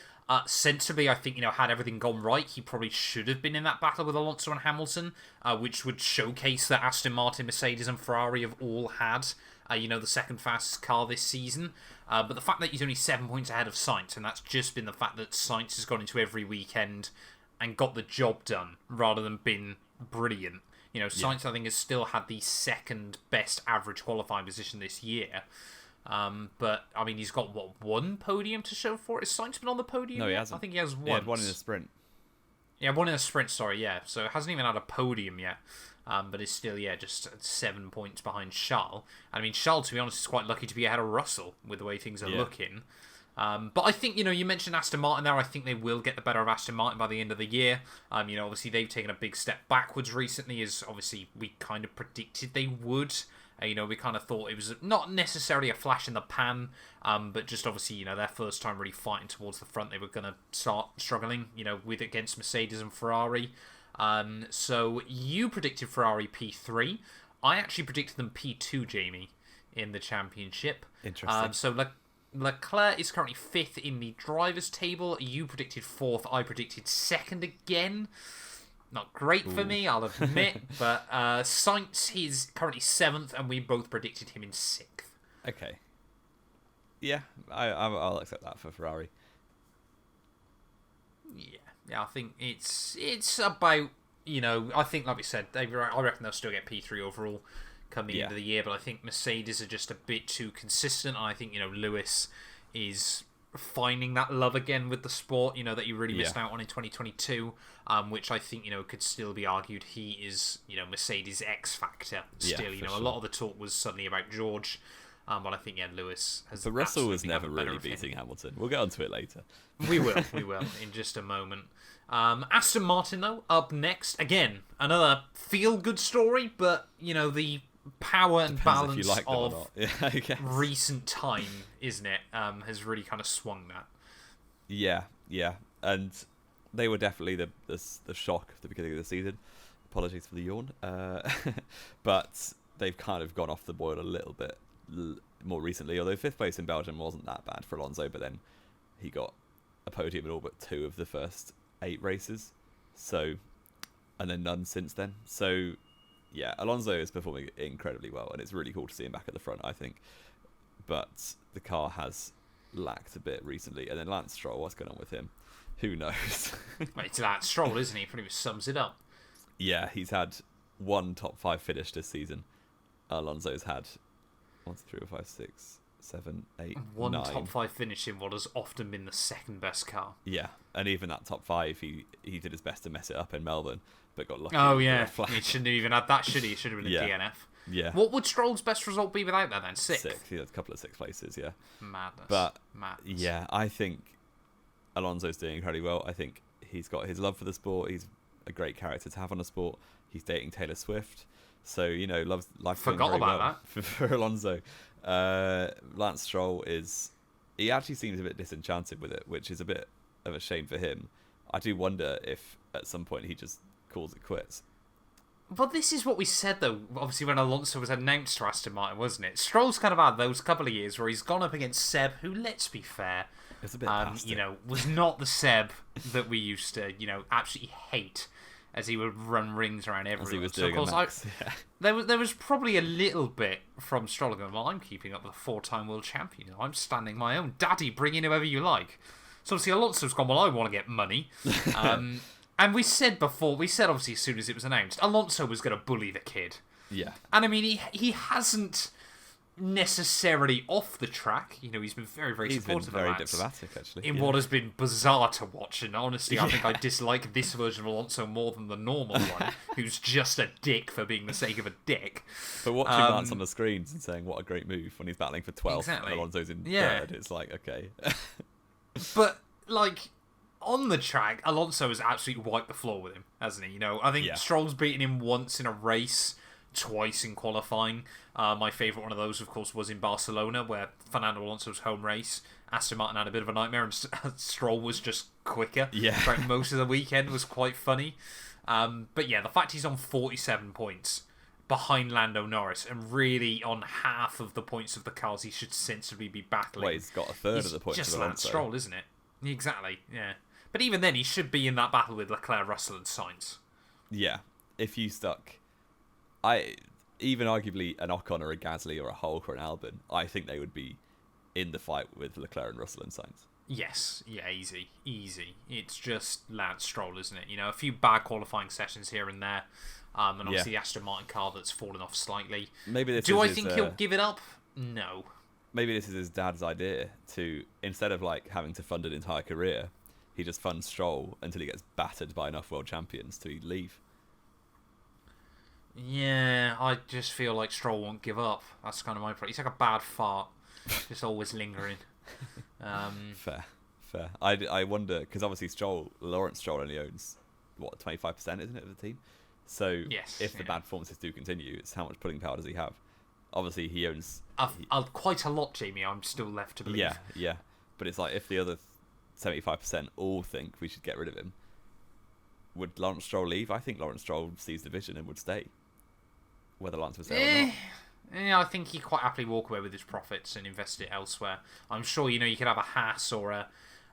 Sensibly, I think, had everything gone right, he probably should have been in that battle with Alonso and Hamilton, which would showcase that Aston Martin, Mercedes and Ferrari have all had, the second fastest car this season. But the fact that he's only 7 points ahead of Sainz, and that's just been the fact that Sainz has gone into every weekend and got the job done rather than been brilliant. Sainz, I think, has still had the second best average qualifying position this year. But, he's got, one podium to show for it? Has Sainz been on the podium? No, he hasn't. I think he has one. He had one in a sprint. Yeah, one in a sprint, sorry, yeah. So it hasn't even had a podium yet. But is still, just 7 points behind Charles. And Charles, to be honest, is quite lucky to be ahead of Russell with the way things are looking. But I think, you mentioned Aston Martin there. I think they will get the better of Aston Martin by the end of the year. Obviously they've taken a big step backwards recently, as obviously we kind of predicted they would. We kind of thought it was not necessarily a flash in the pan, but just obviously, their first time really fighting towards the front, they were going to start struggling, with against Mercedes and Ferrari. So you predicted Ferrari P3. I actually predicted them P2, Jamie, in the championship. Interesting. So Leclerc is currently 5th in the drivers' table. You predicted 4th. I predicted 2nd again. Not great for me, I'll admit. But Sainz is currently 7th, and we both predicted him in 6th. Okay. Yeah, I'll accept that for Ferrari. Yeah, I think it's about, I think, like we said, I reckon they'll still get P3 overall coming into the year, but I think Mercedes are just a bit too consistent. And I think, Lewis is finding that love again with the sport, that he really missed out on in 2022, which I think, could still be argued he is, Mercedes' X factor still. A lot of the talk was suddenly about George, but I think, Lewis has. But Russell was never really beating Hamilton. We'll get onto it later. We will in just a moment. Aston Martin, though, up next. Again, another feel-good story, but, the power and balance of recent time, isn't it, has really kind of swung that. Yeah. And they were definitely the shock at the beginning of the season. Apologies for the yawn. But they've kind of gone off the boil a little bit more recently, although 5th place in Belgium wasn't that bad for Alonso, but then he got a podium in all but 2 of the first 8 races, and then none since then. So yeah, Alonso is performing incredibly well, and it's really cool to see him back at the front, I think. But the car has lacked a bit recently, and then Lance Stroll, what's going on with him? Who knows? It's Lance Stroll, isn't he? Pretty much sums it up. Yeah, he's had 1 top 5 finish this season. Alonso's had 1, 2, 3, 4, 5, 6, 7, 8, 1 9. top 5 finish in what has often been the second best car. Yeah, and even that top 5, he did his best to mess it up in Melbourne, but got lucky. Oh yeah, he shouldn't have even had that, should he? It should have been a DNF. Yeah. What would Stroll's best result be without that then? 6th? 6th, he had a couple of 6th places, yeah. Madness. But Madness. yeah, I think Alonso's doing incredibly well. I think he's got his love for the sport. He's a great character to have on the sport. He's dating Taylor Swift, so life's Forgot going very about well that for Alonso. Lance Stroll he actually seems a bit disenchanted with it, which is a bit of a shame for him. I do wonder if at some point he just calls it quits. But this is what we said, though, obviously when Alonso was announced to Aston Martin, wasn't it? Stroll's kind of had those couple of years where he's gone up against Seb, who, let's be fair, it's a bit past it. was not the Seb that we used to, absolutely hate as he would run rings around everyone. As he was doing, so, of course, there was probably a little bit from Stroll going, well, I'm keeping up with a 4-time world champion. I'm standing my own. Daddy, bring in whoever you like. So obviously Alonso's gone, well, I want to get money. And we said obviously as soon as it was announced, Alonso was going to bully the kid. Yeah. And I mean, he hasn't necessarily off the track. He's been very, very supportive of that. He's been very diplomatic, actually. In what has been bizarre to watch. And honestly, I think I dislike this version of Alonso more than the normal one, who's just a dick for being the sake of a dick. But watching Lance on the screens and saying, what a great move, when he's battling for 12th exactly. and Alonso's in 3rd, it's like, okay. But, on the track, Alonso has absolutely wiped the floor with him, hasn't he? I think Stroll's beaten him once in a race, twice in qualifying. My favourite one of those, of course, was in Barcelona, where Fernando Alonso's home race, Aston Martin had a bit of a nightmare, and Stroll was just quicker. Yeah. Throughout most of the weekend was quite funny. But yeah, the fact he's on 47 points behind Lando Norris, and really on half of the points of the cars he should sensibly be battling. Well, he's got a third of the points just of Lance Alonso. Stroll, isn't it? Exactly, yeah. But even then, he should be in that battle with Leclerc, Russell, and Sainz. Yeah, if you stuck, even arguably an Ocon or a Gasly or a Hulk or an Albon, I think they would be in the fight with Leclerc and Russell and Sainz. Yes, yeah, easy. It's just Lance Stroll, isn't it? A few bad qualifying sessions here and there, and obviously the Aston Martin car that's fallen off slightly. Maybe this Do I think he'll give it up? No. Maybe this is his dad's idea to, instead of having to fund an entire career, he just funds Stroll until he gets battered by enough world champions to leave. Yeah, I just feel like Stroll won't give up. That's kind of my problem. He's like a bad fart, just always lingering. Fair. I wonder, because obviously Lawrence Stroll only owns, 25%, isn't it, of the team? So if the bad performances do continue, it's how much pulling power does he have? Obviously, he owns quite a lot, Jamie. I'm still left to believe. Yeah. But it's like if the other 75% all think we should get rid of him, would Lawrence Stroll leave? I think Lawrence Stroll sees the vision and would stay, whether Lance was there or not. Yeah, I think he'd quite happily walk away with his profits and invest it elsewhere. I'm sure, you could have a Haas or a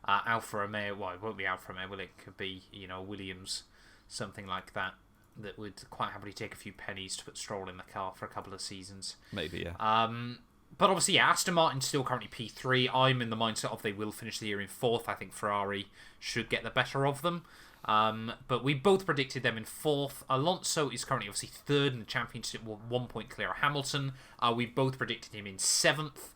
Alfa Romeo. Well, it won't be Alfa Romeo, will it? Could be, Williams, something like that would quite happily take a few pennies to put Stroll in the car for a couple of seasons. Maybe, yeah. But obviously, yeah, Aston Martin's still currently P3. I'm in the mindset of they will finish the year in 4th. I think Ferrari should get the better of them. But we both predicted them in 4th. Alonso is currently obviously 3rd in the championship, 1 point clear of Hamilton. We both predicted him in 7th.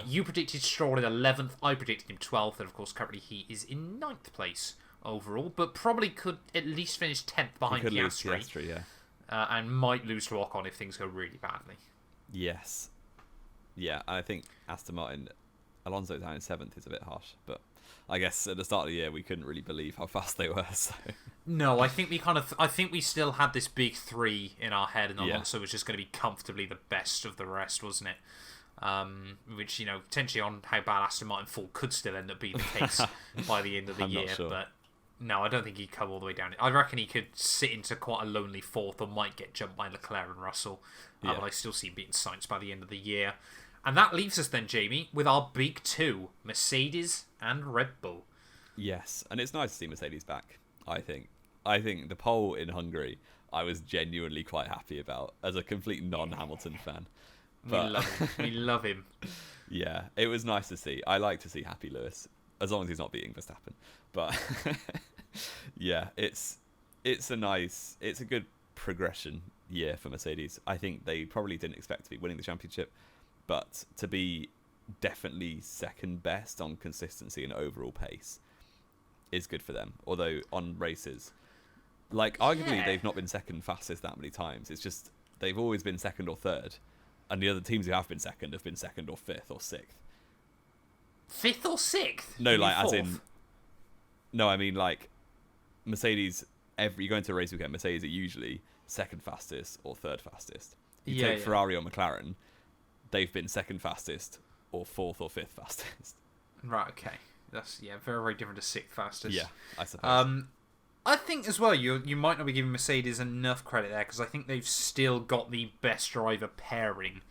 You predicted Stroll in 11th. I predicted him 12th. And of course, currently he is in 9th place overall. But probably could at least finish 10th behind Piastri. Yeah. And might lose to Ocon if things go really badly. Yes. Yeah, and I think Aston Martin, Alonso down in 7th is a bit harsh, but I guess at the start of the year we couldn't really believe how fast they were. So. No, I think we still had this big 3 in our head, and Alonso was just going to be comfortably the best of the rest, wasn't it? Which potentially on how bad Aston Martin fall could still end up being the case by the end of the year. Not sure. But no, I don't think he'd come all the way down. I reckon he could sit into quite a lonely 4th, or might get jumped by Leclerc and Russell. But I still see him beating Sainz by the end of the year. And that leaves us then, Jamie, with our big 2, Mercedes and Red Bull. Yes, and it's nice to see Mercedes back, I think. I think the pole in Hungary, I was genuinely quite happy about, as a complete non-Hamilton fan. But we love him. Yeah, it was nice to see. I like to see happy Lewis, as long as he's not beating Verstappen. But yeah, it's a good progression year for Mercedes. I think they probably didn't expect to be winning the championship, but to be definitely second best on consistency and overall pace is good for them. Although on races, arguably they've not been second fastest that many times. It's just they've always been second or third, and the other teams who have been second or 5th or 6th. 5th or 6th? No, as in. No, I mean Mercedes. You go into a race weekend, Mercedes are usually second fastest or 3rd fastest. You take Ferrari or McLaren, they've been second fastest or 4th or 5th fastest. Right, okay. That's very, very different to 6th fastest. Yeah, I suppose. I think as well you might not be giving Mercedes enough credit there, because I think they've still got the best driver pairing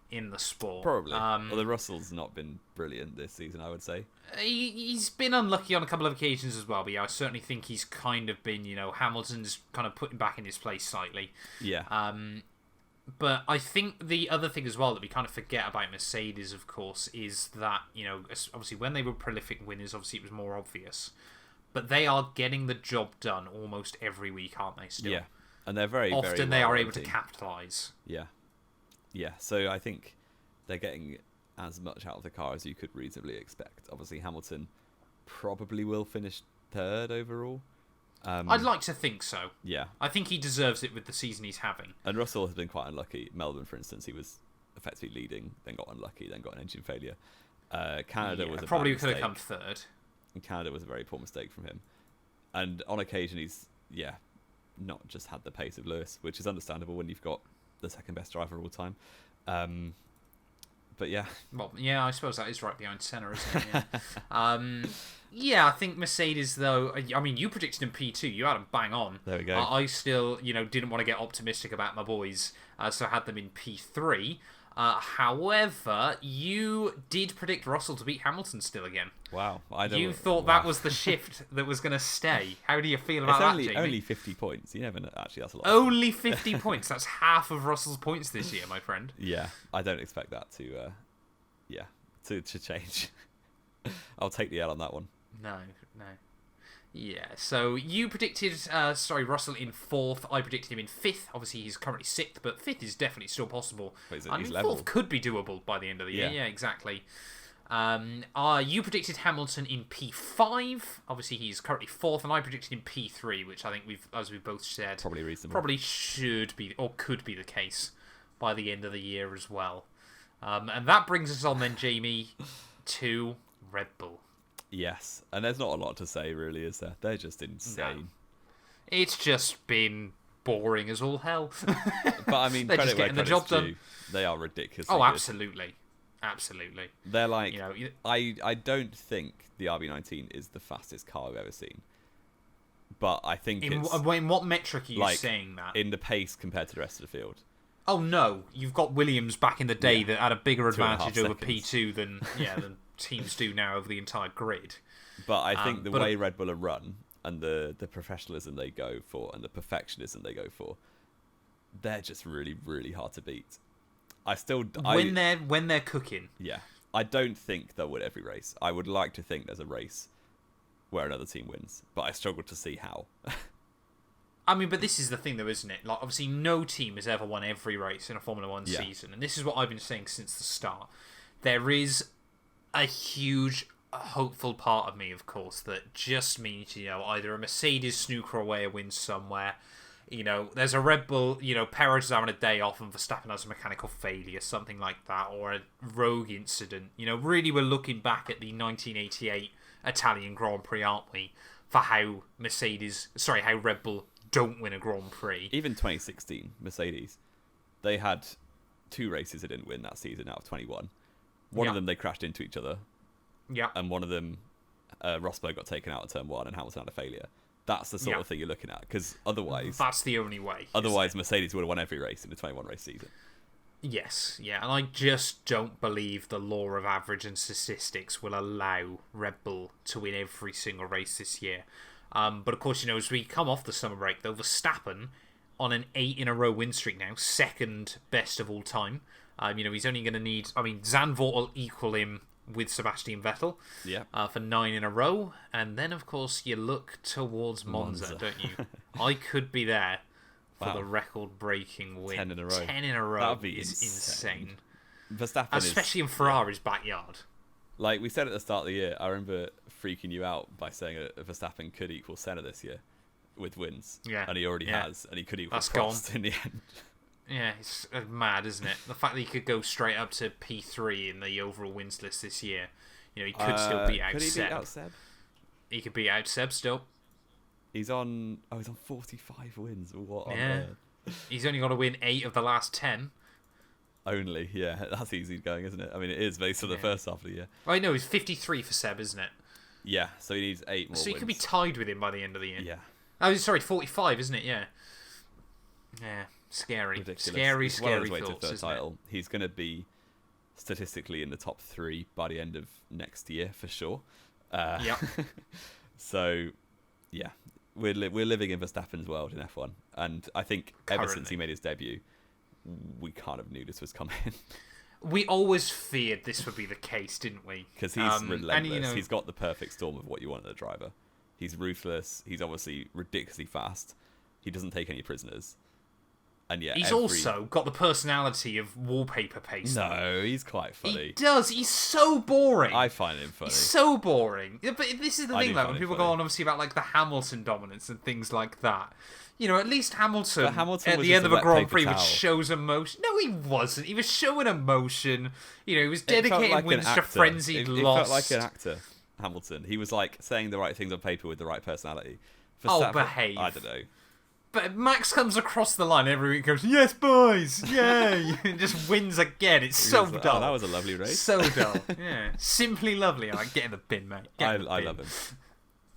in the sport. Probably. Although Russell's not been brilliant this season, I would say. He's been unlucky on a couple of occasions as well, but I certainly think he's kind of been, Hamilton's kind of put him back in his place slightly. Yeah. But I think the other thing as well that we kind of forget about Mercedes, of course, is that, obviously when they were prolific winners, obviously it was more obvious. But they are getting the job done almost every week, aren't they, still? Yeah. And they're very, often very they are able to capitalise. Yeah. Yeah, so I think they're getting as much out of the car as you could reasonably expect. Obviously, Hamilton probably will finish 3rd overall. I'd like to think so. Yeah. I think he deserves it with the season he's having. And Russell has been quite unlucky. Melbourne, for instance, he was effectively leading, then got unlucky, then got an engine failure. Canada was a probably bad could have mistake. come 3rd. And Canada was a very poor mistake from him. And on occasion, he's, not just had the pace of Lewis, which is understandable when you've got the second best driver of all time. But yeah. Well, yeah, I suppose that is right behind Senna, isn't it? Yeah. I think Mercedes, though, I mean, you predicted him P2. You had him bang on. There we go. I still, didn't want to get optimistic about my boys, so I had them in P3. However, you did predict Russell to beat Hamilton still again. Wow. You thought that was the shift that was going to stay. How do you feel about that, Jamie? It's only 50 points. You never know. Actually, that's a lot. Only 50 points. That's half of Russell's points this year, my friend. Yeah. I don't expect that to change. I'll take the L on that one. No. Yeah, so you predicted, Russell in 4th. I predicted him in 5th. Obviously, he's currently 6th, but 5th is definitely still possible. I mean, 4th could be doable by the end of the year. Yeah, exactly. You predicted Hamilton in P5. Obviously, he's currently 4th, and I predicted him P3, which I think as we've both said, probably reasonable. Probably should be, or could be the case by the end of the year as well. And that brings us on then, Jamie, to Red Bull. Yes, and there's not a lot to say, really, is there? They're just insane. No. It's just been boring as all hell. But I mean, they're credit just where getting the credit's job done. due. They are ridiculous. Oh, absolutely. Absolutely. They're like, You know, I don't think the RB19 is the fastest car I've ever seen. But I think in it's... what metric are you like, saying that? in the pace compared to the rest of the field. Oh no, you've got Williams back in the day that had a bigger 2.5 advantage over seconds. P2 than teams do now over the entire grid. But I think the way Red Bull are run and the professionalism they go for and the perfectionism they go for, they're just really, really hard to beat. When they're cooking. Yeah. I don't think they'll win every race. I would like to think there's a race where another team wins, but I struggle to see how. I mean, but this is the thing, though, isn't it? Like, obviously, no team has ever won every race in a Formula One season, and this is what I've been saying since the start. There is a huge, hopeful part of me, of course, that just means, either a Mercedes snooker away a win somewhere, there's a Red Bull, Perez is having a day off and Verstappen has a mechanical failure, something like that, or a rogue incident. Really, we're looking back at the 1988 Italian Grand Prix, aren't we? For how Red Bull don't win a Grand Prix. Even 2016, Mercedes, they had 2 races they didn't win that season out of 21. One of them they crashed into each other. Yeah. And one of them, Rosberg got taken out of turn 1 and Hamilton had a failure. That's the sort of thing you're looking at, because otherwise... That's the only way. Otherwise, Mercedes would have won every race in the 21 race season. Yes, yeah, and I just don't believe the law of average and statistics will allow Red Bull to win every single race this year. But of course, as we come off the summer break, though, Verstappen on an 8-in-a-row win streak now, second best of all time. He's only going to need... Zandvoort will equal him with Sebastian Vettel for 9 in a row. And then, of course, you look towards Monza. Don't you? I could be there for the record-breaking win. 10 in a row. 10 in a row. That'd be insane. Verstappen especially in Ferrari's backyard. Like we said at the start of the year, I remember freaking you out by saying Verstappen could equal Senna this year with wins. Yeah. And he already has, and he could equal That's Prost gone. in the end. Yeah, it's mad, isn't it? The fact that he could go straight up to P3 in the overall wins list this year. He could still beat out Could he Seb. beat out Seb? He could beat out Seb still. He's on 45 wins. What on Yeah. earth? He's only got to win 8 of the last 10. Only, yeah. That's easy going, isn't it? I mean, it is based on the first half of the year. I know, it's 53 for Seb, isn't it? Yeah, so he needs 8 more So he wins. could be tied with him by the end of the year. Yeah. Oh, sorry, 45, isn't it? Yeah. Yeah, scary. Ridiculous. Scary He's well on his way thoughts, to third isn't title. He's going to be statistically in the top 3 by the end of next year, for sure. Yep. So, yeah. We're living in Verstappen's world in F1. And I think ever since he made his debut, we kind of knew this was coming. We always feared this would be the case, didn't we? Because he's relentless. And, He's got the perfect storm of what you want in a driver. He's ruthless. He's obviously ridiculously fast. He doesn't take any prisoners. And yeah, he's also got the personality of wallpaper paste. No, he's quite funny. He does. He's so boring. I find him funny. He's so boring. Yeah, but this is the thing, though, when people go funny. on obviously about like the Hamilton dominance and things like that. At least Hamilton Hamilton at was the just end of a a wet Grand paper Prix towel. which shows emotion. No, he wasn't. He was showing emotion. He was dedicating like wins to frenzied it loss. felt like an actor, Hamilton. He was like saying the right things on paper with the right personality. Behave. I don't know. But Max comes across the line every week and goes, "Yes, boys, yay!" and just wins again. It's so Like, dull. Oh, that was a lovely race. So dull. Yeah, simply lovely. Get in the bin, mate. I love him.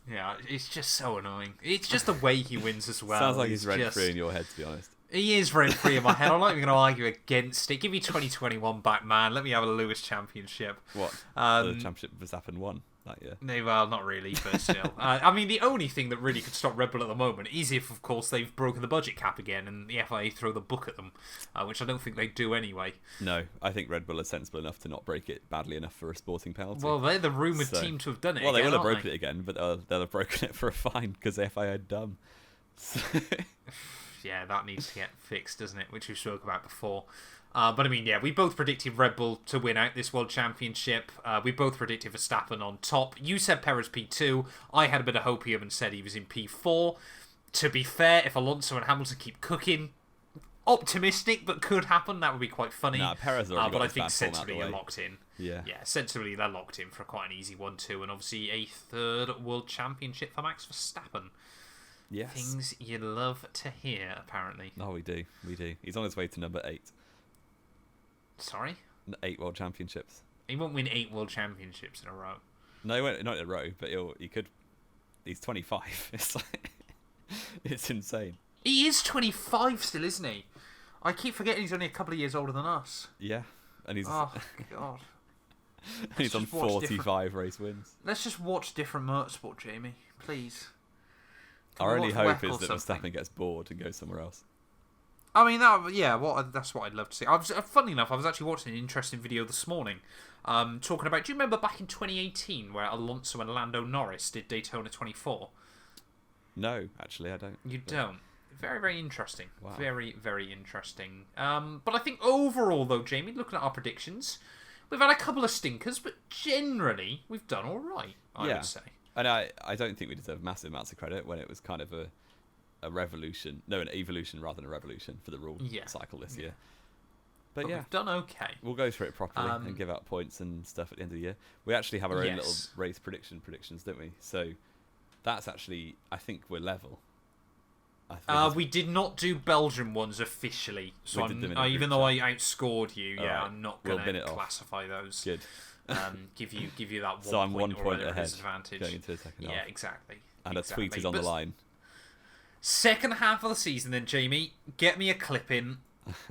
Yeah, it's just so annoying. It's just the way he wins as well. Sounds like he's rent-free in your head, to be honest. He is rent-free in my head. I'm not even going to argue against it. Give me 2021 back, man. Let me have a Lewis championship. What? The championship Verstappen won that year. No, well, not really, but still. The only thing that really could stop Red Bull at the moment is if, of course, they've broken the budget cap again and the FIA throw the book at them, which I don't think they do anyway. No, I think Red Bull are sensible enough to not break it badly enough for a sporting penalty. Well, they're the rumoured team to have done it. Well, they again, will have aren't broken it again, but they'll have broken it for a fine because the FIA are dumb. Yeah, that needs to get fixed, doesn't it? Which we spoke about before. But we both predicted Red Bull to win out this World Championship. We both predicted Verstappen on top. You said Perez P2. I had a bit of hope here and said he was in P4. To be fair, if Alonso and Hamilton keep cooking, optimistic, but could happen. That would be quite funny. Nah, Perez already got but I his think bad form out sensibly the they're way. locked in. Yeah. Yeah, sensibly they're locked in for quite an easy 1-2, and obviously a third World Championship for Max Verstappen. Yes. Things you love to hear, apparently. Oh, we do. He's on his way to number 8. Sorry? 8 World Championships. He won't win 8 World Championships in a row. No, he won't, not in a row, but he could. He's 25. It's like, it's insane. He is 25 still, isn't he? I keep forgetting he's only a couple of years older than us. Yeah, and he's. Oh God. He's on 45 race wins. Let's just watch different motorsport, Jamie, please. Our only hope is that Verstappen gets bored and goes somewhere else. I mean, that's what I'd love to see. Funny enough, I was actually watching an interesting video this morning, talking about. Do you remember back in 2018 where Alonso and Lando Norris did Daytona 24? No, actually, I don't. You don't. Very, very interesting. Wow. Very, very interesting. But I think overall, though, Jamie, looking at our predictions, we've had a couple of stinkers, but generally, we've done all right, I would say. And I don't think we deserve massive amounts of credit when it was kind of an evolution rather than a revolution for the rule cycle this year. But we've done okay. We'll go through it properly and give out points and stuff at the end of the year. We actually have our own little race predictions, don't we? So that's actually, I think we're level. We did not do Belgian ones officially, so even though I outscored you, I'm not going to classify those. Good. Give you that 1 so I'm point 1 point ahead disadvantage going into the second half. Yeah, exactly. And a tweet is on the line. Second half of the season, then, Jamie, get me a clip in.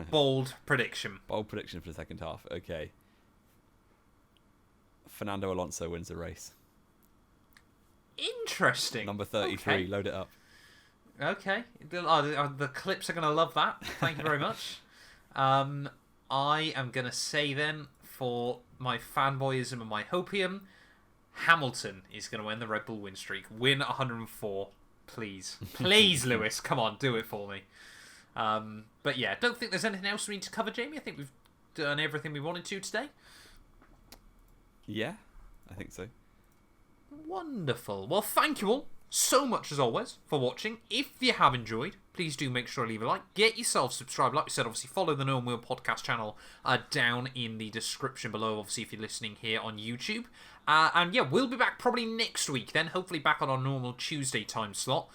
Bold prediction. Bold prediction for the second half. Okay. Fernando Alonso wins the race. Interesting. Number 33. Okay. Load it up. Okay. The clips are going to love that. Thank you very much. I am going to say then, for my fanboyism and my hopium, Hamilton is going to win the Red Bull win streak. Win 104. Please. Please, Lewis. Come on, do it for me. But yeah, don't think there's anything else we need to cover, Jamie. I think we've done everything we wanted to today. Yeah, I think so. Wonderful. Well, thank you all so much, as always, for watching. If you have enjoyed, please do make sure to leave a like. Get yourself subscribed. Like we said, obviously, follow the No Wheel podcast channel down in the description below, obviously, if you're listening here on YouTube. And yeah, we'll be back probably next week then, hopefully back on our normal Tuesday time slot,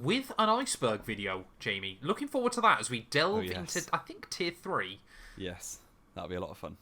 with an iceberg video, Jamie. Looking forward to that as we delve into, I think, Tier 3. Yes, that'll be a lot of fun.